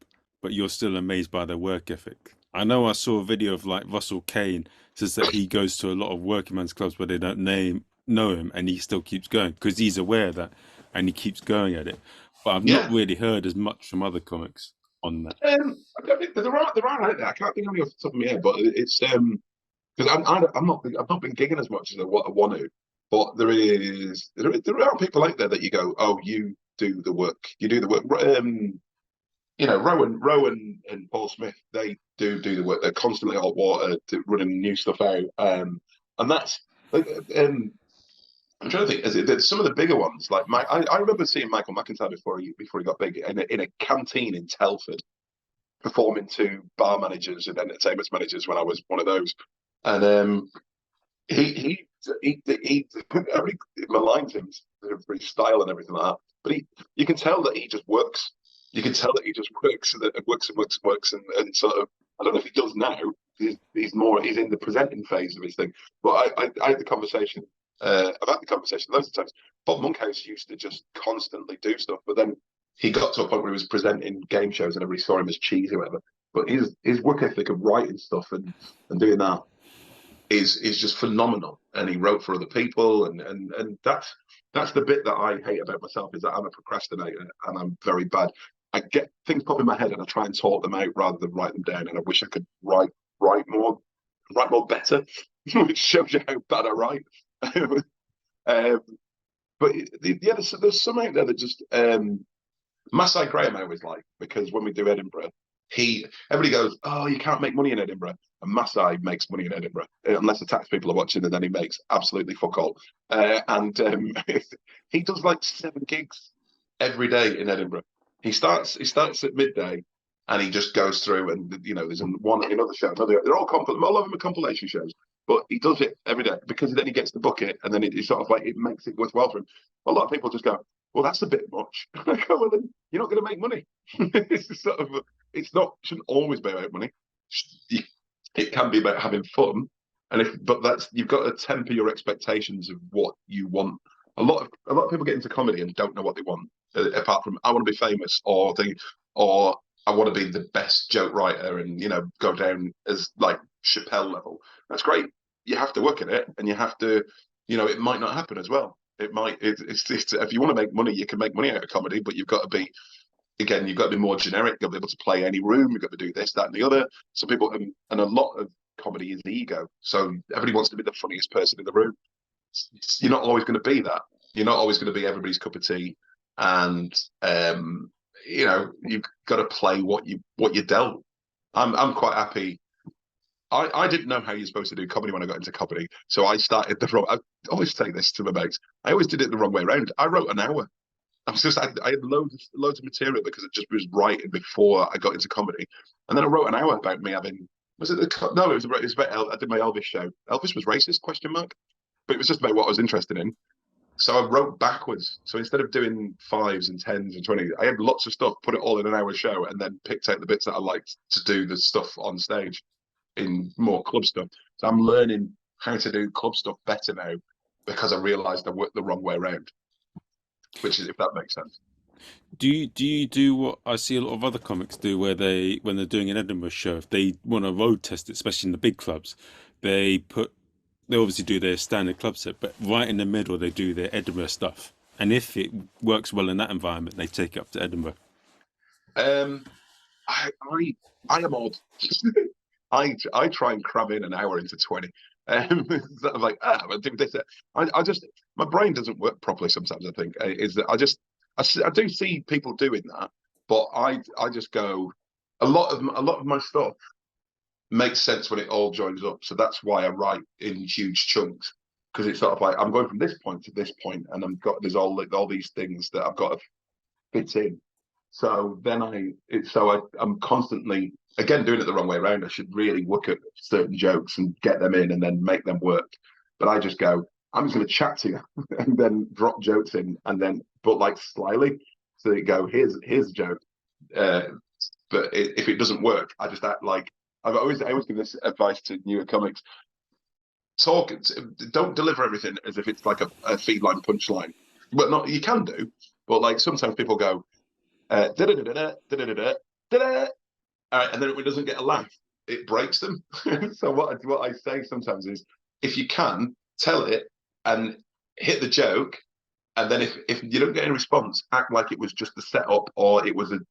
but you're still amazed by their work ethic? I know I saw a video of like Russell Kane says that he goes to a lot of working men's clubs where they don't know him, and he still keeps going because he's aware of that, and he keeps going at it. But I've not really heard as much from other comics on that. I don't think there are out there. I can't think of any off the top of my head, but it's because I've not been gigging as much as I want to. But there are people out there that you go, oh, you do the work. You do the work. Rowan and Paul Smith, they do the work. They're constantly hot water, running new stuff out. And that's like, I'm trying to think. Some of the bigger ones, like I remember seeing Michael McIntyre before he got big in a canteen in Telford, performing to bar managers and entertainment managers when I was one of those. And he everybody maligns him for his style and everything like that. But you can tell that he just works. You can tell that he just works and works and sort of. I don't know if he does now. He's in the presenting phase of his thing. But I had the conversation. I've had the conversation loads of times. Bob Monkhouse used to just constantly do stuff, but then he got to a point where he was presenting game shows and everybody saw him as cheesy or whatever. But his work ethic of writing stuff and doing that is just phenomenal. And he wrote for other people, and that's the bit that I hate about myself, is that I'm a procrastinator and I'm very bad. I get things pop in my head and I try and talk them out rather than write them down. And I wish I could write more, write more better, which shows you how bad I write. um, but yeah, there's some out there that just Masai Graham I always like, because when we do Edinburgh, everybody goes, oh, you can't make money in Edinburgh, and Masai makes money in Edinburgh unless the tax people are watching, and then he makes absolutely fuck all. And he does like 7 gigs every day in Edinburgh. He starts at midday, and he just goes through, and there's another show. They're all of them are compilation shows, but he does it every day because then he gets the bucket, and then it sort of like it makes it worthwhile for him. A lot of people just go, well, that's a bit much. I go, well, then you're not going to make money. Shouldn't always be about money. It can be about having fun, but you've got to temper your expectations of what you want. A lot of people get into comedy and don't know what they want, apart from I want to be famous, or I want to be the best joke writer, and go down as like Chappelle level. That's great. You have to work at it, and you have to, it might not happen as well. It might. It's if you want to make money, you can make money out of comedy, but you've got to be more generic. You've got to be able to play any room. You've got to do this, that, and the other. Some people, and a lot of comedy is ego. So everybody wants to be the funniest person in the room. You're not always going to be that. You're not always going to be everybody's cup of tea, and you've got to play what you dealt. I'm quite happy. I didn't know how you're supposed to do comedy when I got into comedy, so I started the wrong. I always say this to my mates. I always did it the wrong way around. I wrote an hour. I had loads of material because it just was writing before I got into comedy, and then I wrote an hour about me having. Was it no? It was about I did my Elvis show. Elvis was racist? Question mark. But it was just about what I was interested in. So I wrote backwards. So instead of doing 5s and 10s and 20s, I had lots of stuff, put it all in an hour show, and then picked out the bits that I liked to do the stuff on stage in more club stuff. So I'm learning how to do club stuff better now because I realised I worked the wrong way around, which is, if that makes sense. Do you do what I see a lot of other comics do, where when they're doing an Edinburgh show, if they want to road test it, especially in the big clubs, they obviously do their standard club set, but right in the middle they do their Edinburgh stuff, and if it works well in that environment, they take it up to Edinburgh. I am odd. I try and cram in an hour into 20. I'm like, I'll do this. I just, my brain doesn't work properly sometimes. I think is that I do see people doing that, but I just go. A lot of my stuff makes sense when it all joins up. So that's why I write in huge chunks, because it's sort of like I'm going from this point to this point, and there's all these things that I've got to fit in. So then I'm constantly, again, doing it the wrong way around. I should really look at certain jokes and get them in and then make them work. But I just go, I'm just going to chat to you and then drop jokes in, and then, but like slyly. So you go, here's a joke. But if it doesn't work, I just act like, I always give this advice to newer comics. Don't deliver everything as if it's like a feed line punchline. But not, you can do, but like sometimes people go, and then it doesn't get a laugh, it breaks them. So what I say sometimes is, if you can, tell it and hit the joke, and then if you don't get any response, act like it was just the setup, or it was a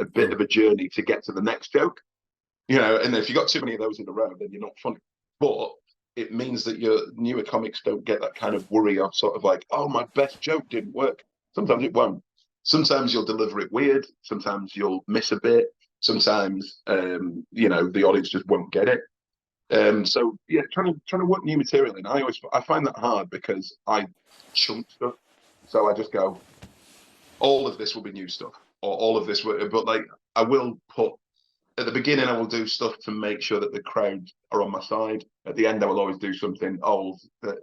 bit of a journey to get to the next joke. And if you got too many of those in a row, then you're not funny. But it means that your newer comics don't get that kind of worry of sort of like, oh, my best joke didn't work. Sometimes it won't. Sometimes you'll deliver it weird. Sometimes you'll miss a bit. Sometimes, the audience just won't get it. So yeah, trying to work new material in. I find that hard because I chunk stuff. So I just go, all of this will be new stuff, or all of this will, but like I will put at the beginning, I will do stuff to make sure that the crowd are on my side. At the end, I will always do something old that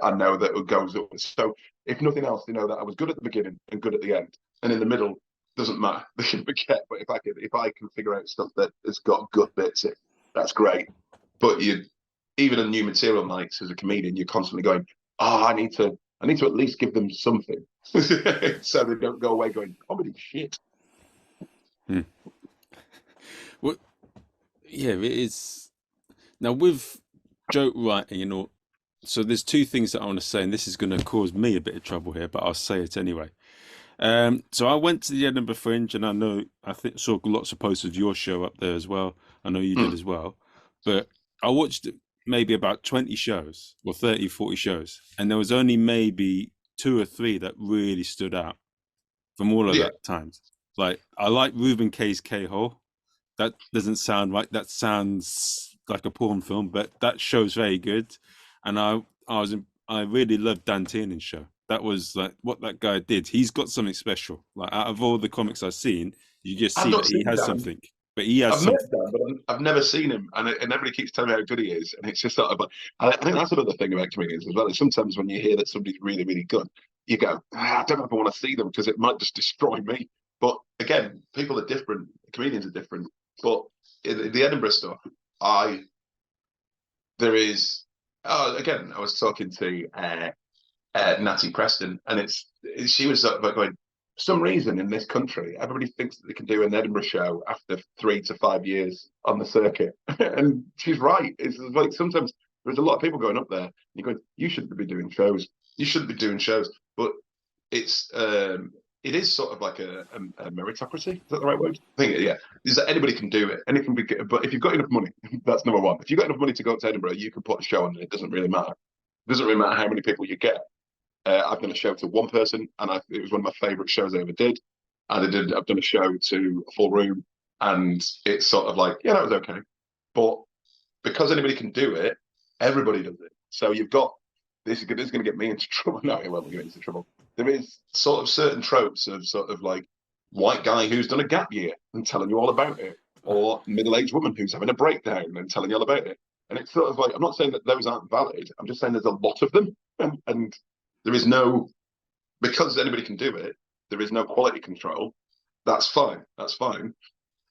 I know that goes up. So if nothing else, they know that I was good at the beginning and good at the end, and in the middle doesn't matter. They can forget. But if I can figure out stuff that has got good bits, that's great. But even on new material nights as a comedian, you're constantly going, oh, I need to at least give them something, so they don't go away going, comedy shit. Well, yeah, it is. Now with joke writing, so there's two things that I want to say, and this is going to cause me a bit of trouble here, but I'll say it anyway. So I went to the Edinburgh Fringe, and I think saw lots of posts of your show up there as well. I know you did Mm. as well, but I watched maybe about 20 shows or 30, 40 shows, and there was only maybe two or three that really stood out from all of Yeah, that times. Like I like Reuben K's K-Hole. That doesn't sound right. That sounds like a porn film, but that show's very good. And I really loved Dan Tiernan's show. That was like what that guy did. He's got something special. Like out of all the comics I've seen, you just I've see not that he seen has Dan. something. But he has I've met something. Dan, but I've never seen him, and everybody keeps telling me how good he is, and it's just sort of like I think that's another thing about comedians as well. Is sometimes when you hear that somebody's really really good, you go, I don't know if I want to see them because it might just destroy me. But again, people are different, comedians are different. But in the Edinburgh stuff, I there is again, I was talking to Natty Preston, and she was sort of like going. For some reason in this country, everybody thinks that they can do an Edinburgh show after 3 to 5 years on the circuit, and she's right. It's like sometimes there's a lot of people going up there. And you're going, you shouldn't be doing shows. You shouldn't be doing shows. But it's it is sort of like a meritocracy. Is that the right word? I think yeah. Is that anybody can do it, and it can be. But if you've got enough money, that's number one. If you've got enough money to go up to Edinburgh, you can put a show on. And it doesn't really matter. It doesn't really matter how many people you get. I've done a show to one person, and it was one of my favourite shows I ever did. And I've done a show to a full room, and it's sort of like, yeah, that was okay. But because anybody can do it, everybody does it. So you've got this is going to get me into trouble. No, it won't get into trouble. There is sort of certain tropes of sort of like white guy who's done a gap year and telling you all about it, or middle-aged woman who's having a breakdown and telling you all about it. And it's sort of like I'm not saying that those aren't valid. I'm just saying there's a lot of them, and there is no because anybody can do it. There is no quality control. That's fine. That's fine.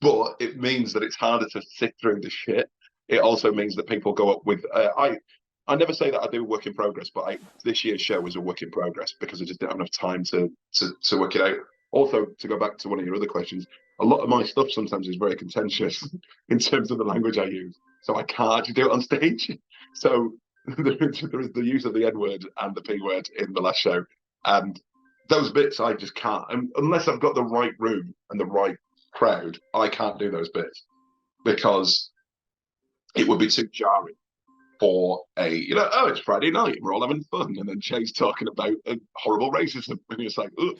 But it means that it's harder to sift through the shit. It also means that people go up with. I never say that I do work in progress, but this year's show was a work in progress because I just didn't have enough time to work it out. Also, to go back to one of your other questions, a lot of my stuff sometimes is very contentious in terms of the language I use, so I can't actually do it on stage. So there is the use of the N word and the P word in the last show, and those bits I just can't unless I've got the right room and the right crowd. I can't do those bits because it would be too jarring for oh, it's Friday night, we're all having fun, and then Jay's talking about horrible racism, and it's like, ugh.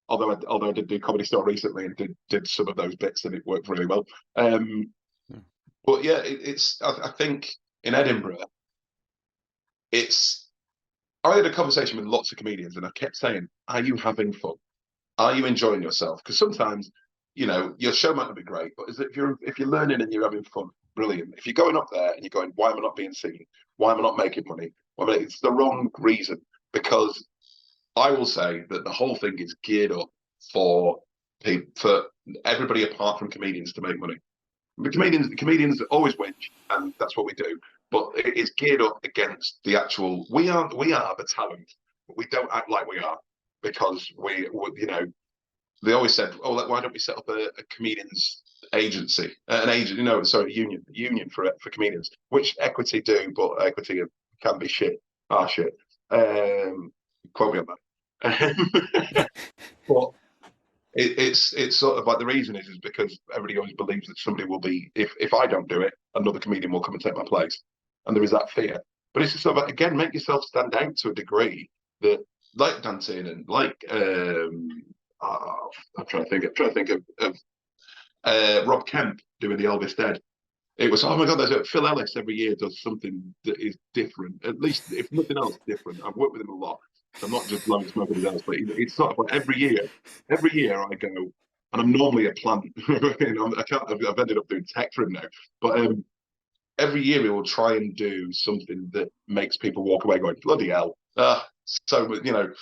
Although I did do Comedy Store recently and did some of those bits, and it worked really well. Yeah. But yeah, I think in Edinburgh, it's. I had a conversation with lots of comedians, and I kept saying, "Are you having fun? Are you enjoying yourself?" Because sometimes, your show might not be great, but if you're learning and you're having fun, brilliant. If you're going up there and you're going, why am I not being seen? Why am I not making money? Well, it's the wrong reason. Because I will say that the whole thing is geared up for for everybody apart from comedians to make money. The comedians always whinge, and that's what we do. But it's geared up against the actual. We are the talent, but we don't act like we are because they always said, "Oh, why don't we set up a comedians agency, an agent? Sorry, a union for comedians, which Equity do, but Equity can be shit, shit. Quote me on that. But it's sort of like the reason is because everybody always believes that somebody will be if I don't do it, another comedian will come and take my place, and there is that fear. But it's just sort of again make yourself stand out to a degree that like dancing and like I'm trying to think. I'm trying to think of Rob Kemp doing the Elvis Dead. It was oh my god, there's Phil Ellis every year does something that is different. At least if nothing else, different. I've worked with him a lot. So I'm not just blowing smoke at his ass, but it's sort of like every year I go, and I'm normally a plant. I can't. I've ended up doing tech for him now, but every year he will try and do something that makes people walk away going bloody hell. So you don't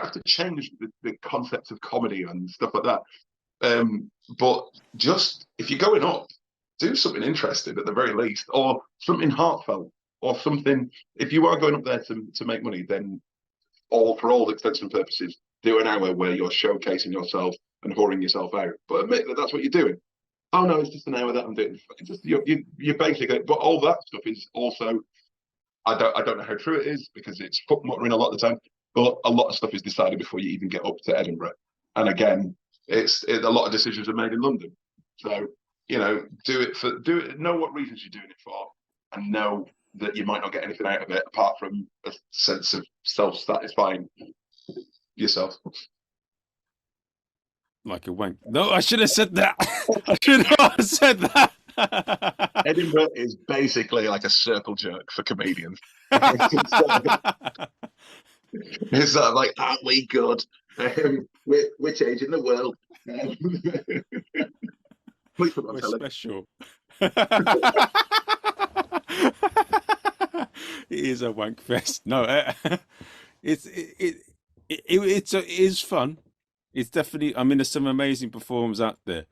have to change the concept of comedy and stuff like that. But just if you're going up, do something interesting at the very least, or something heartfelt, or something. If you are going up there to make money, then for all intents and purposes, do an hour where you're showcasing yourself and whoring yourself out. But admit that that's what you're doing. Oh no, it's just an hour that I'm doing. It's just you're basically. But all that stuff is also I don't know how true it is because it's foot muttering a lot of the time. but a lot of stuff is decided before you even get up to Edinburgh. And again, a lot of decisions are made in London. So, do it, know what reasons you're doing it for, and know that you might not get anything out of it apart from a sense of self-satisfying yourself. Like a wank. No, I should have said that. I should not have said that. Edinburgh is basically like a circle jerk for comedians. It's sort of like, aren't we good? We're changing the world. Please put on We're telly. special. It is a wank fest. No, it is fun. It's definitely. I mean, there's some amazing performers out there.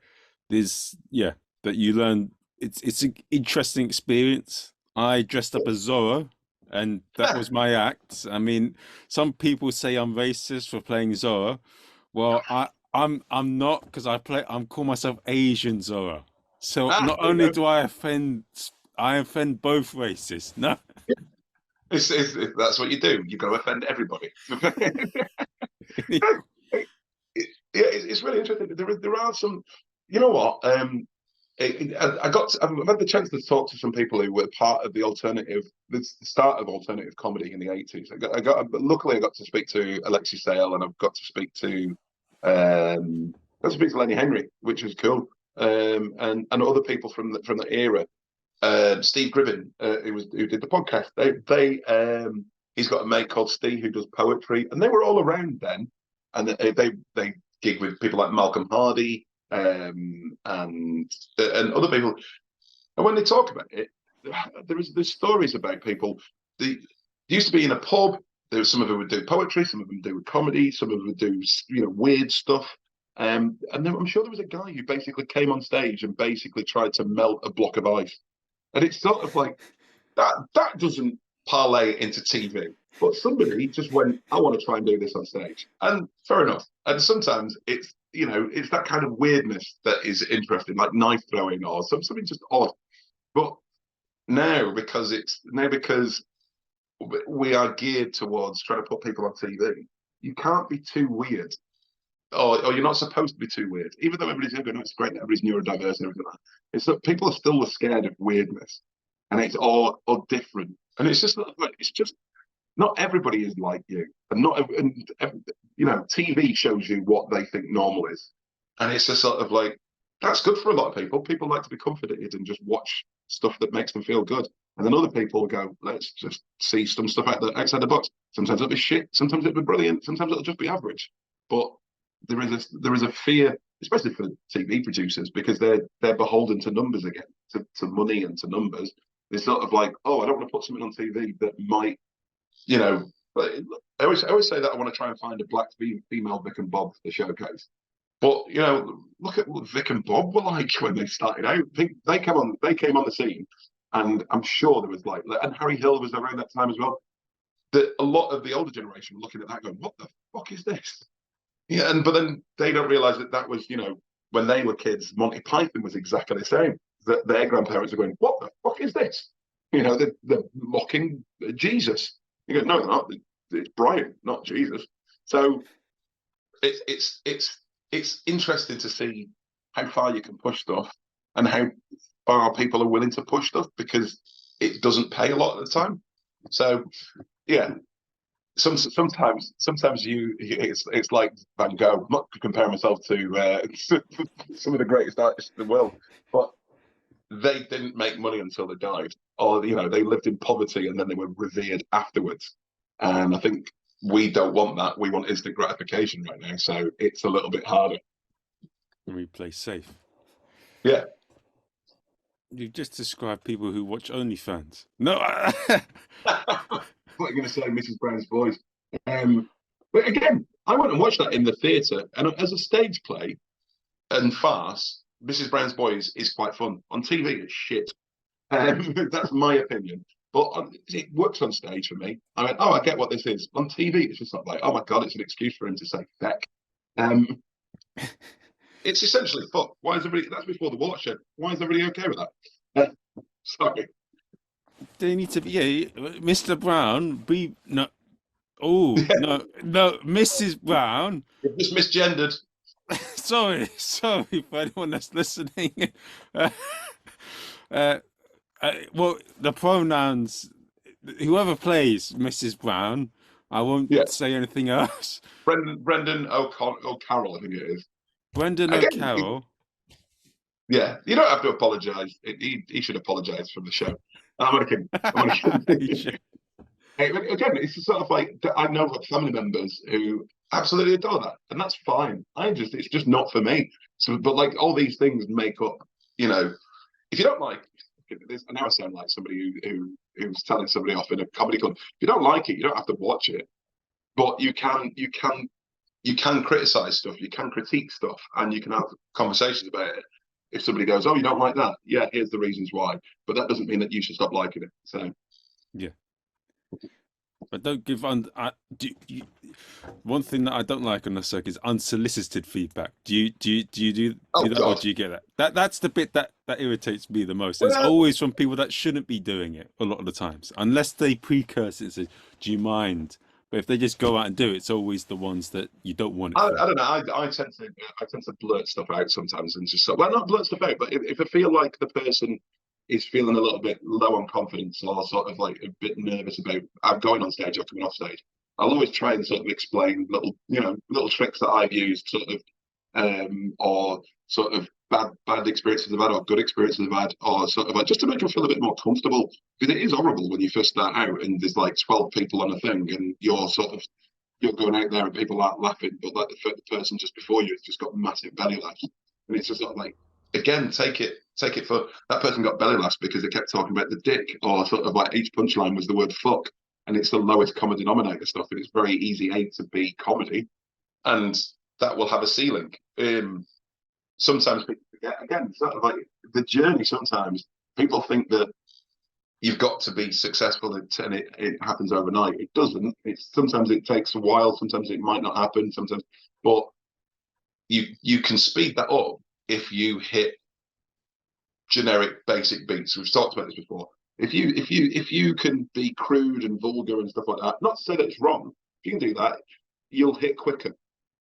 There's that you learn. It's an interesting experience. I dressed up as Zorro, and that was my act. I mean, some people say I'm racist for playing Zorro. Well, I'm not, because I'm call myself Asian Zorro. So not only do I offend both races. No. That's what you do. You've got to offend everybody. It's really interesting. There are some. You know what? I've had the chance to talk to some people who were part of the start of alternative comedy in the 80s. Luckily I got to speak to Alexis Sale, and I've got to speak to Lenny Henry, which was cool, and other people from the era. Steve Gribbin, who did the podcast. He's got a mate called Steve who does poetry, and they were all around then, and they gig with people like Malcolm Hardy, and other people. And when they talk about it, there's stories about people. They used to be in a pub. Some of them would do poetry, some of them do comedy, some of them would do weird stuff. And then I'm sure there was a guy who basically came on stage and basically tried to melt a block of ice. And it's sort of like that doesn't parlay into TV. But somebody just went, I want to try and do this on stage. And fair enough. And sometimes it's that kind of weirdness that is interesting, like knife throwing or something just odd. But now because we are geared towards trying to put people on TV, you can't be too weird. Or you're not supposed to be too weird, even though everybody's going, it's great that everybody's neurodiverse and everything like that. It's that people are still scared of weirdness, and it's all different. And it's just not everybody is like you, and TV shows you what they think normal is, and it's just sort of like that's good for a lot of people. People like to be comforted and just watch stuff that makes them feel good, and then other people go, let's just see some stuff outside the box. Sometimes it'll be shit, sometimes it'll be brilliant, sometimes it'll just be average, but there is a fear, especially for TV producers, because they're beholden to numbers again, to money and to numbers. It's sort of like, I don't want to put something on TV that might, I always say that I want to try and find a black female Vic and Bob for the showcase. But look at what Vic and Bob were like when they started out. They came on the scene, and I'm sure there was and Harry Hill was around that time as well. That a lot of the older generation were looking at that going, what the fuck is this? Yeah, but then they don't realise that was, when they were kids, Monty Python was exactly the same. That their grandparents are going, what the fuck is this? They're mocking Jesus. You go, no, they're not. It's Brian, not Jesus. So it's interesting to see how far you can push stuff and how far people are willing to push stuff, because it doesn't pay a lot of the time. So yeah. Sometimes it's like Van Gogh. I'm not comparing myself to some of the greatest artists in the world, but they didn't make money until they died, or they lived in poverty and then they were revered afterwards. And I think we don't want that. We want instant gratification right now, so it's a little bit harder. We play safe. Yeah. You've just described people who watch OnlyFans. No. What are you going to say, Mrs. Brown's Boys? But again, I went and watched that in the theatre, and as a stage play and farce, Mrs. Brown's Boys is quite fun. On TV, it's shit. That's my opinion. But it works on stage for me. I went, I get what this is. On TV, it's just not like, oh my God, it's an excuse for him to say feck. It's essentially fuck. Why is everybody? That's before the watershed. Why is everybody okay with that? Sorry. They need to be, Mr. Brown, Oh no, no, Mrs. Brown. You've just misgendered. Sorry for anyone that's listening. Uh, uh, well, the pronouns. Whoever plays Mrs. Brown, I won't Yeah, say anything else. Brendan O'Carroll, I think it is. Brendan Again, O'Carroll. yeah, you don't have to apologise. He should apologise from the show. I'm only kidding. I'm only kidding. Again, it's sort of like I know like family members who absolutely adore that, and that's fine. It's just not for me. So, but like all these things make up, you know, if you don't like this, I now sound like somebody who's telling somebody off in a comedy club. If you don't like it, you don't have to watch it, but you can criticize stuff, you can critique stuff, and you can have conversations about it. If somebody goes, "Oh, you don't like that," yeah, here's the reasons why, but that doesn't mean that you should stop liking it. So Yeah, but don't give one thing that I don't like on the circuit is unsolicited feedback. Do oh that, or god, do you get that? That's the bit that irritates me the most. It's well, always from people that shouldn't be doing it a lot of the times, unless they precurse it and say, "Do you mind?" But if they just go out and do it, it's always the ones that you don't want it from. I don't know. I tend to blurt stuff out sometimes and just well, not blurt stuff out, but if I feel like the person is feeling a little bit low on confidence or sort of like a bit nervous about I'm going on stage or coming off stage, I'll always try and sort of explain little tricks that I've used, sort of or sort of bad experiences I've had or good experiences I've had, or sort of like just to make them feel a bit more comfortable. Because it is horrible when you first start out and there's like 12 people on a thing and you're going out there and people aren't laughing, but like the person just before you has just got massive belly laughs, and it's just sort of like again take it for that person got belly laughs because they kept talking about the dick, or sort of like each punchline was the word fuck, and it's the lowest common denominator stuff, and it's very easy A to B comedy, and that will have a ceiling. Sometimes people forget again, sort of like the journey. Sometimes people think that you've got to be successful and it happens overnight. It doesn't. It's sometimes it takes a while. Sometimes it might not happen. Sometimes, but you can speed that up if you hit generic basic beats. We've talked about this before. If you can be crude and vulgar and stuff like that, not to say that it's wrong. If you can do that, you'll hit quicker.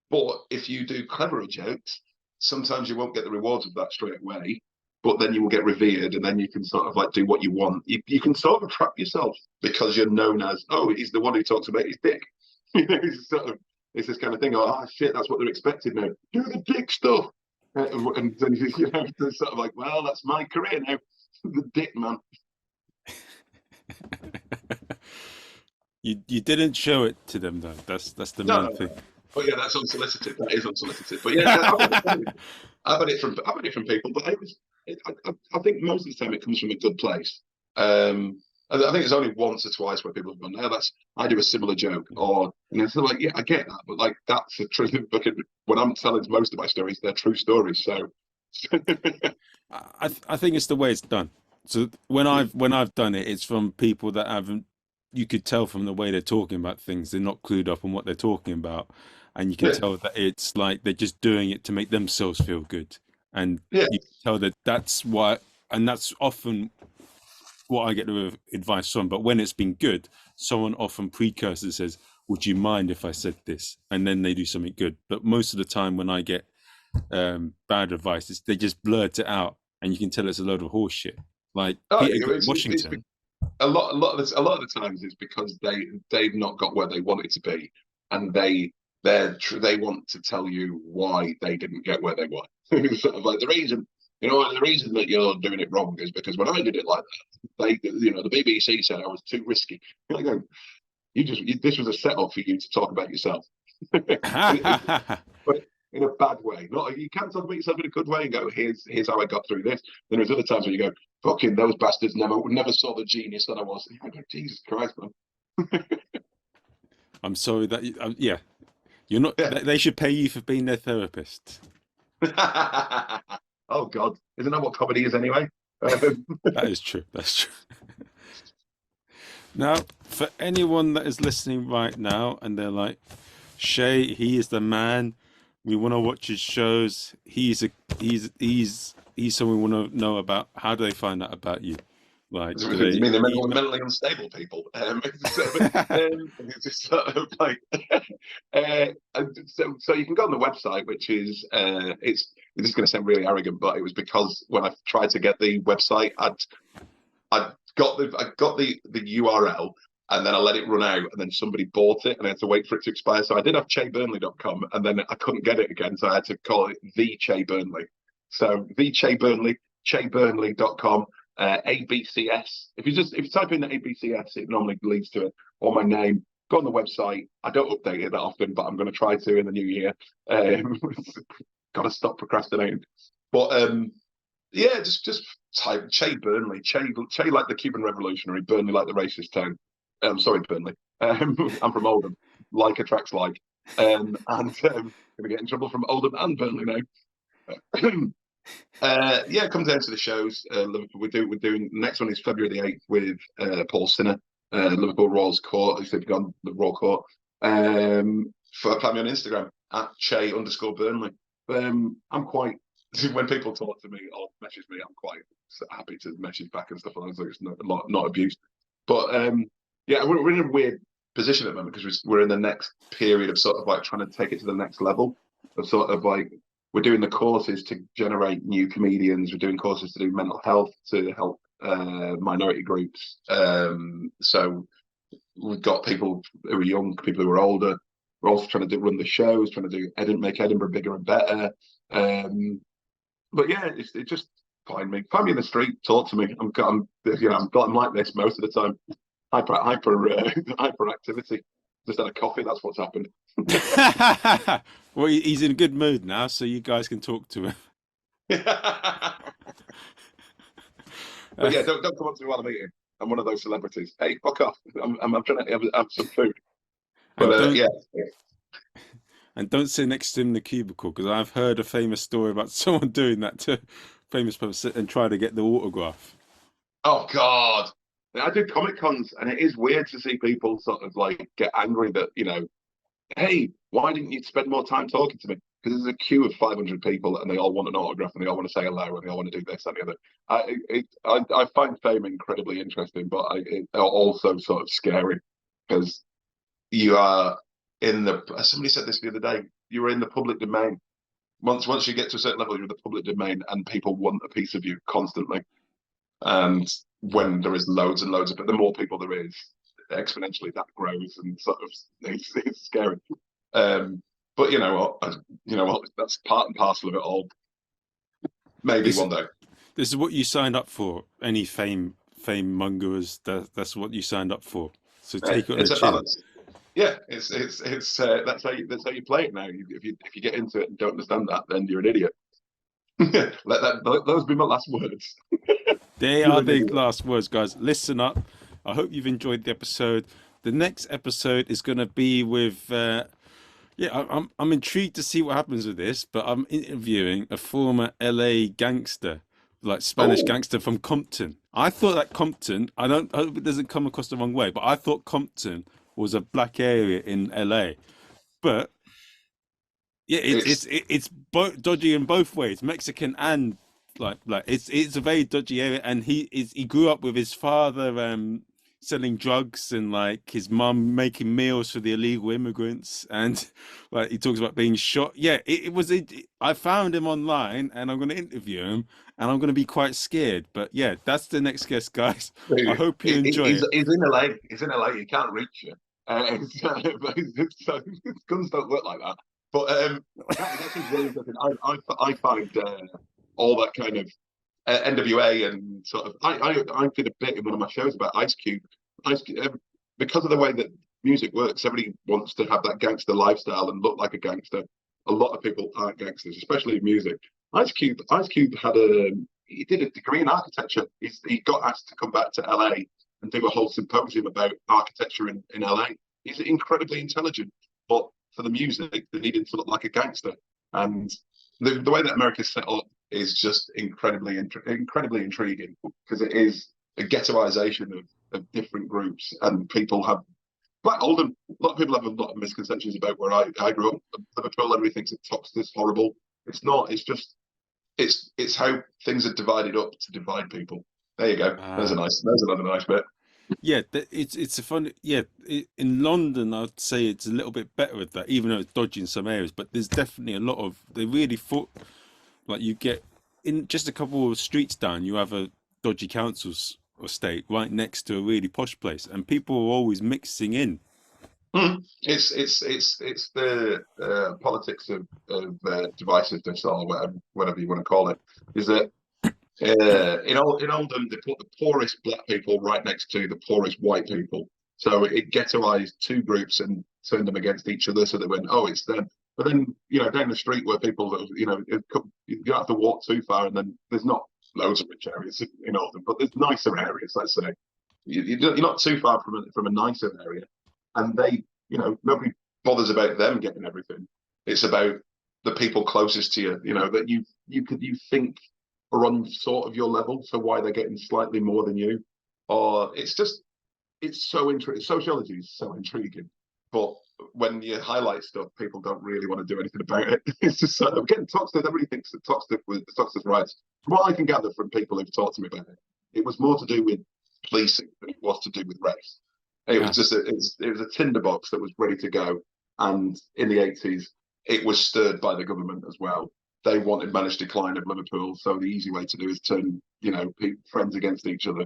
But if you do cleverer jokes, sometimes you won't get the rewards of that straight away. But then you will get revered, and then you can sort of like do what you want. You can sort of trap yourself because you're known as, oh, he's the one who talks about his dick. It's this kind of thing. Oh shit, that's what they're expecting now. Do the dick stuff, and then they're sort of like, well, that's my career now, the dick man. You didn't show it to them though. That's the No, main thing. but yeah, that's unsolicited. That is unsolicited. But yeah, I've had it from people, but I think most of the time it comes from a good place. I think it's only once or twice where people have gone, "No, I do a similar joke," or and it's like, "Yeah, I get that," but like that's a true. When I'm telling most of my stories, they're true stories. So, I think it's the way it's done. So when I've done it, it's from people that haven't. You could tell from the way they're talking about things, they're not clued up on what they're talking about, and you can yeah, tell that it's like they're just doing it to make themselves feel good, and yeah, you can tell that that's why, and that's often what I get the advice from. But when it's been good, someone often precurses says, "Would you mind if I said this?" And then they do something good. But most of the time, when I get bad advice, they just blurt it out, and you can tell it's a load of horse shit. Like oh, Peter it's Washington. a lot of the times it's because they've not got where they want it to be, and they want to tell you why they didn't get where they want. Sort of like the reason that you're doing it wrong is because when I did it like that, the BBC said I was too risky. You're like, this was a setup for you to talk about yourself, but in a bad way. Not you can't talk about yourself in a good way and go, here's how I got through this. Then there's other times when you go, fucking those bastards never saw the genius that I was. I go, Jesus Christ, man. I'm sorry that yeah, you're not. Yeah. They should pay you for being their therapist. Oh God, isn't that what comedy is anyway? That is true. That's true. Now, for anyone that is listening right now and they're like, Shay, he is the man. We want to watch his shows. He's someone we want to know about. How do they find out about you? Like, I do they mean, they're email? mentally unstable people. It's just sort of like, so you can go on the website, which is it's going to sound really arrogant, but it was because when I tried to get the website, I got the URL and then I let it run out and then somebody bought it and I had to wait for it to expire. So I did have cheyburnley.com and then I couldn't get it again. So I had to call it the Che Burnley. So the Che Burnley, cheyburnley.com, ABCS. If you type in the ABCS, it normally leads to it, or my name. Go on the website. I don't update it that often, but I'm going to try to in the new year. Got to stop procrastinating. But yeah, just type Che Burnley. Che like the Cuban Revolutionary, Burnley like the racist town. Sorry, Burnley. I'm from Oldham. Like attracts like. And gonna get in trouble from Oldham and Burnley now. Yeah, come down to the shows. Liverpool, we're doing next one is February the 8th with Paul Sinner, Liverpool Royals Court. If you've gone the Royal Court. Find me on Instagram at Che_Burnley. I'm quite when people talk to me or message me, I'm quite happy to message back and stuff like that. So it's not abuse. But yeah, we're in a weird position at the moment because we're in the next period of sort of like trying to take it to the next level of sort of like we're doing the courses to generate new comedians. We're doing courses to do mental health to help minority groups. So we've got people who are young, people who are older. We're also trying to run the shows, trying to make Edinburgh bigger and better. But yeah, it's just find me in the street, talk to me. I'm like this most of the time. Hyperactivity. Just had a coffee. That's what's happened. Well, he's in a good mood now, so you guys can talk to him. But yeah, don't come up to me while I'm eating. I'm one of those celebrities. Hey, fuck off! I'm trying to have some food. But yeah. And don't sit next to him in the cubicle because I've heard a famous story about someone doing that to a famous person and try to get the autograph. Oh God. I do Comic Cons and it is weird to see people sort of like get angry that, hey, why didn't you spend more time talking to me? Because there's a queue of 500 people and they all want an autograph and they all want to say hello and they all want to do this and the other. I find fame incredibly interesting, but it's also sort of scary because you are somebody said this the other day, you're in the public domain. Once you get to a certain level, you're in the public domain and people want a piece of you constantly. And when there is loads and loads of it, the more people there is, exponentially that grows and sort of it's scary. But you know what, that's part and parcel of it all. Maybe one day. This is what you signed up for. Any fame mongers, that's what you signed up for. So take it on it's a a balance. Yeah, it's that's how you play it now. If you get into it and don't understand that, then you're an idiot. Those be my last words. They are the last words, guys. Listen up. I hope you've enjoyed the episode. The next episode is going to be with. I'm intrigued to see what happens with this, but I'm interviewing a former LA gangster, like Spanish gangster from Compton. I thought that Compton. I hope it doesn't come across the wrong way, but I thought Compton was a black area in LA, but yeah, it's dodgy in both ways, Mexican and like it's a very dodgy area, and he grew up with his father selling drugs and like his mum making meals for the illegal immigrants, and like he talks about being shot. Yeah, I found him online and I'm going to interview him and I'm going to be quite scared, but yeah, that's the next guest, guys. I hope you enjoy it. He's in LA. He's in LA. He can't reach you. So guns don't work like that. But that's really interesting. I find all that kind of NWA and sort of I did a bit in one of my shows about Ice Cube. Because of the way that music works, everybody wants to have that gangster lifestyle and look like a gangster. A lot of people aren't gangsters, especially in music. Ice Cube he did a degree in architecture. He got asked to come back to LA and do a whole symposium about architecture in LA. He's incredibly intelligent, but for the music, they need him to look like a gangster. And the way that America's set up is just incredibly intriguing because it is a ghettoization of different groups, and people have like Oldham. A lot of people have a lot of misconceptions about where I grew up. Liverpool, everybody thinks it's toxic, it's horrible. It's not. It's just it's how things are divided up to divide people. There you go. Ah, There's another nice bit. yeah, it's a fun. Yeah, in London, I'd say it's a little bit better at that, even though it's dodgy in some areas. But there's definitely a lot of they really thought like you get in just a couple of streets down, you have a dodgy council's estate right next to a really posh place, and people are always mixing in. It's the politics of divisiveness, or whatever you want to call it. Is that in Oldham they put the poorest black people right next to the poorest white people, so it ghettoized two groups and turned them against each other. So they went, oh, it's them. But then down the street where people you don't have to walk too far, and then there's not loads of rich areas in Oldham, but there's nicer areas. Let's say you're not too far from a nicer area, and nobody bothers about them getting everything. It's about the people closest to you, that you think are on sort of your level, so why they're getting slightly more than you. Or it's so intriguing. Sociology is so intriguing, but when you highlight stuff, people don't really want to do anything about it. It's just sort of getting toxic. Everybody thinks that toxic rights. From what I can gather from people who've talked to me about it, it was more to do with policing than it was to do with race. It was Ah, just it was a tinderbox that was ready to go, and in the 80s, it was stirred by the government as well. They wanted managed decline of Liverpool, so the easy way to do is turn friends against each other,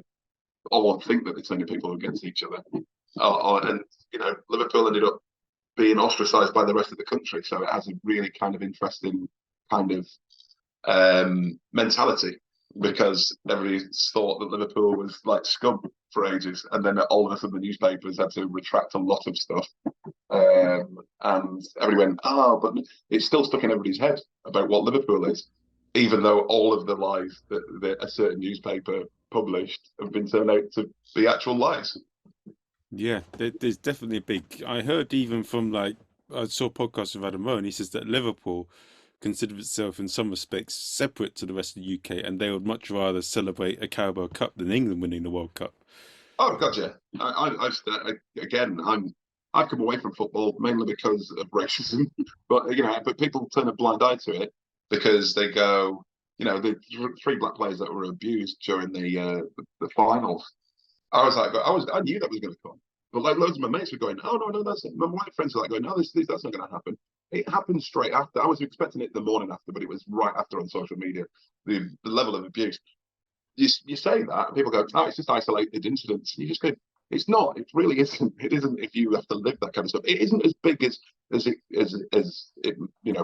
or think that they're turning people against each other. And Liverpool ended up being ostracised by the rest of the country, so it has a really kind of interesting kind of mentality, because everybody thought that Liverpool was like scum for ages, and then all of a sudden the newspapers had to retract a lot of stuff, and everybody went, "Oh, but it's still stuck in everybody's head about what Liverpool is," even though all of the lies that a certain newspaper published have been turned out to be actual lies. yeah, there's definitely a big. I heard even from like I saw a podcast with Adam Rowe, and he says that Liverpool considers itself in some respects separate to the rest of the UK, and they would much rather celebrate a Carabao Cup than England winning the World Cup. Oh God, yeah. Again, I've come away from football mainly because of racism, but people turn a blind eye to it because they go, the three black players that were abused during the finals. I knew that was going to come, but like loads of my mates were going, oh no, that's it. My white friends were like going, no, that's not going to happen. It happened straight after. I was expecting it the morning after, but it was right after on social media. The level of abuse. You say that, and people go, "Oh, it's just isolated incidents." And you just go, "It's not. It really isn't. It isn't. If you have to live that kind of stuff, it isn't as big as it.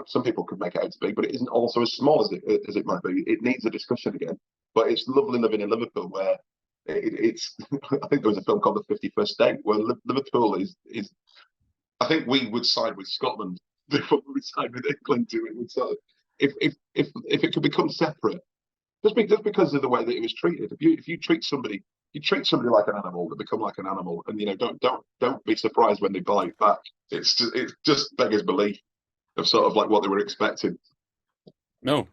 Some people could make it out to be, but it isn't also as small as it might be. It needs a discussion again. But it's lovely living in Liverpool, where it's. I think there was a film called The 51st State, where Liverpool is. I think we would side with Scotland before we would side with England. Do it. Would sort of, if it could become separate, just because of the way that it was treated. If you treat somebody like an animal, they become like an animal, and don't be surprised when they bite back. It's just beggars belief of sort of like what they were expecting. No,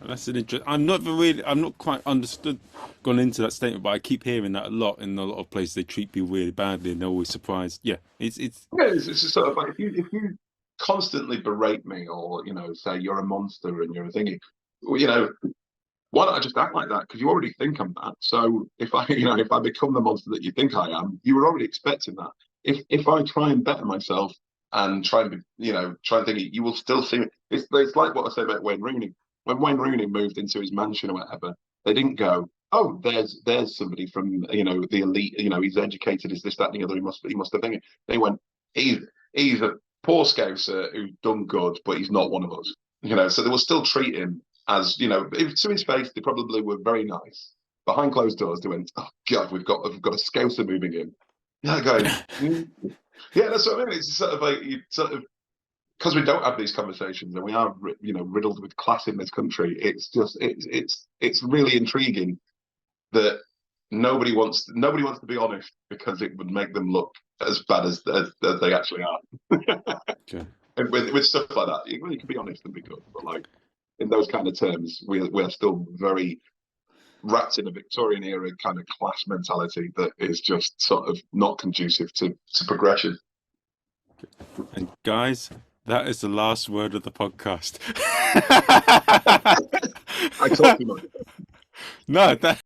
that's an interest. I'm not quite understood gone into that statement, but I keep hearing that a lot in a lot of places. They treat people really badly, and they're always surprised. Yeah, it's Yeah, it's just sort of like if you constantly berate me, or say you're a monster and you're a thingy, well, why don't I just act like that? Because you already think I'm that. So if I, if I become the monster that you think I am, you were already expecting that. If I try and better myself and try and be, try and think, you will still see me. It's like what I say about Wayne Rooney. When Wayne Rooney moved into his mansion or whatever, they didn't go, oh, there's somebody from the elite. He's educated, is this, that, and the other. He must have thinking. They went, he's a poor scouser who's done good, but he's not one of us. So they will still treat him as to his face, they probably were very nice. Behind closed doors, they went, "Oh God, we've got a scouser moving in." Yeah, going, yeah, that's what I mean. It's sort of like because we don't have these conversations, and we are riddled with class in this country. It's just it's really intriguing that nobody wants to be honest, because it would make them look as bad as they actually are. okay. And with stuff like that, you can be honest and be good, but like in those kind of terms, we are still very wrapped in a Victorian era kind of class mentality that is just sort of not conducive to progression. And guys, that is the last word of the podcast. I talk too much. No, that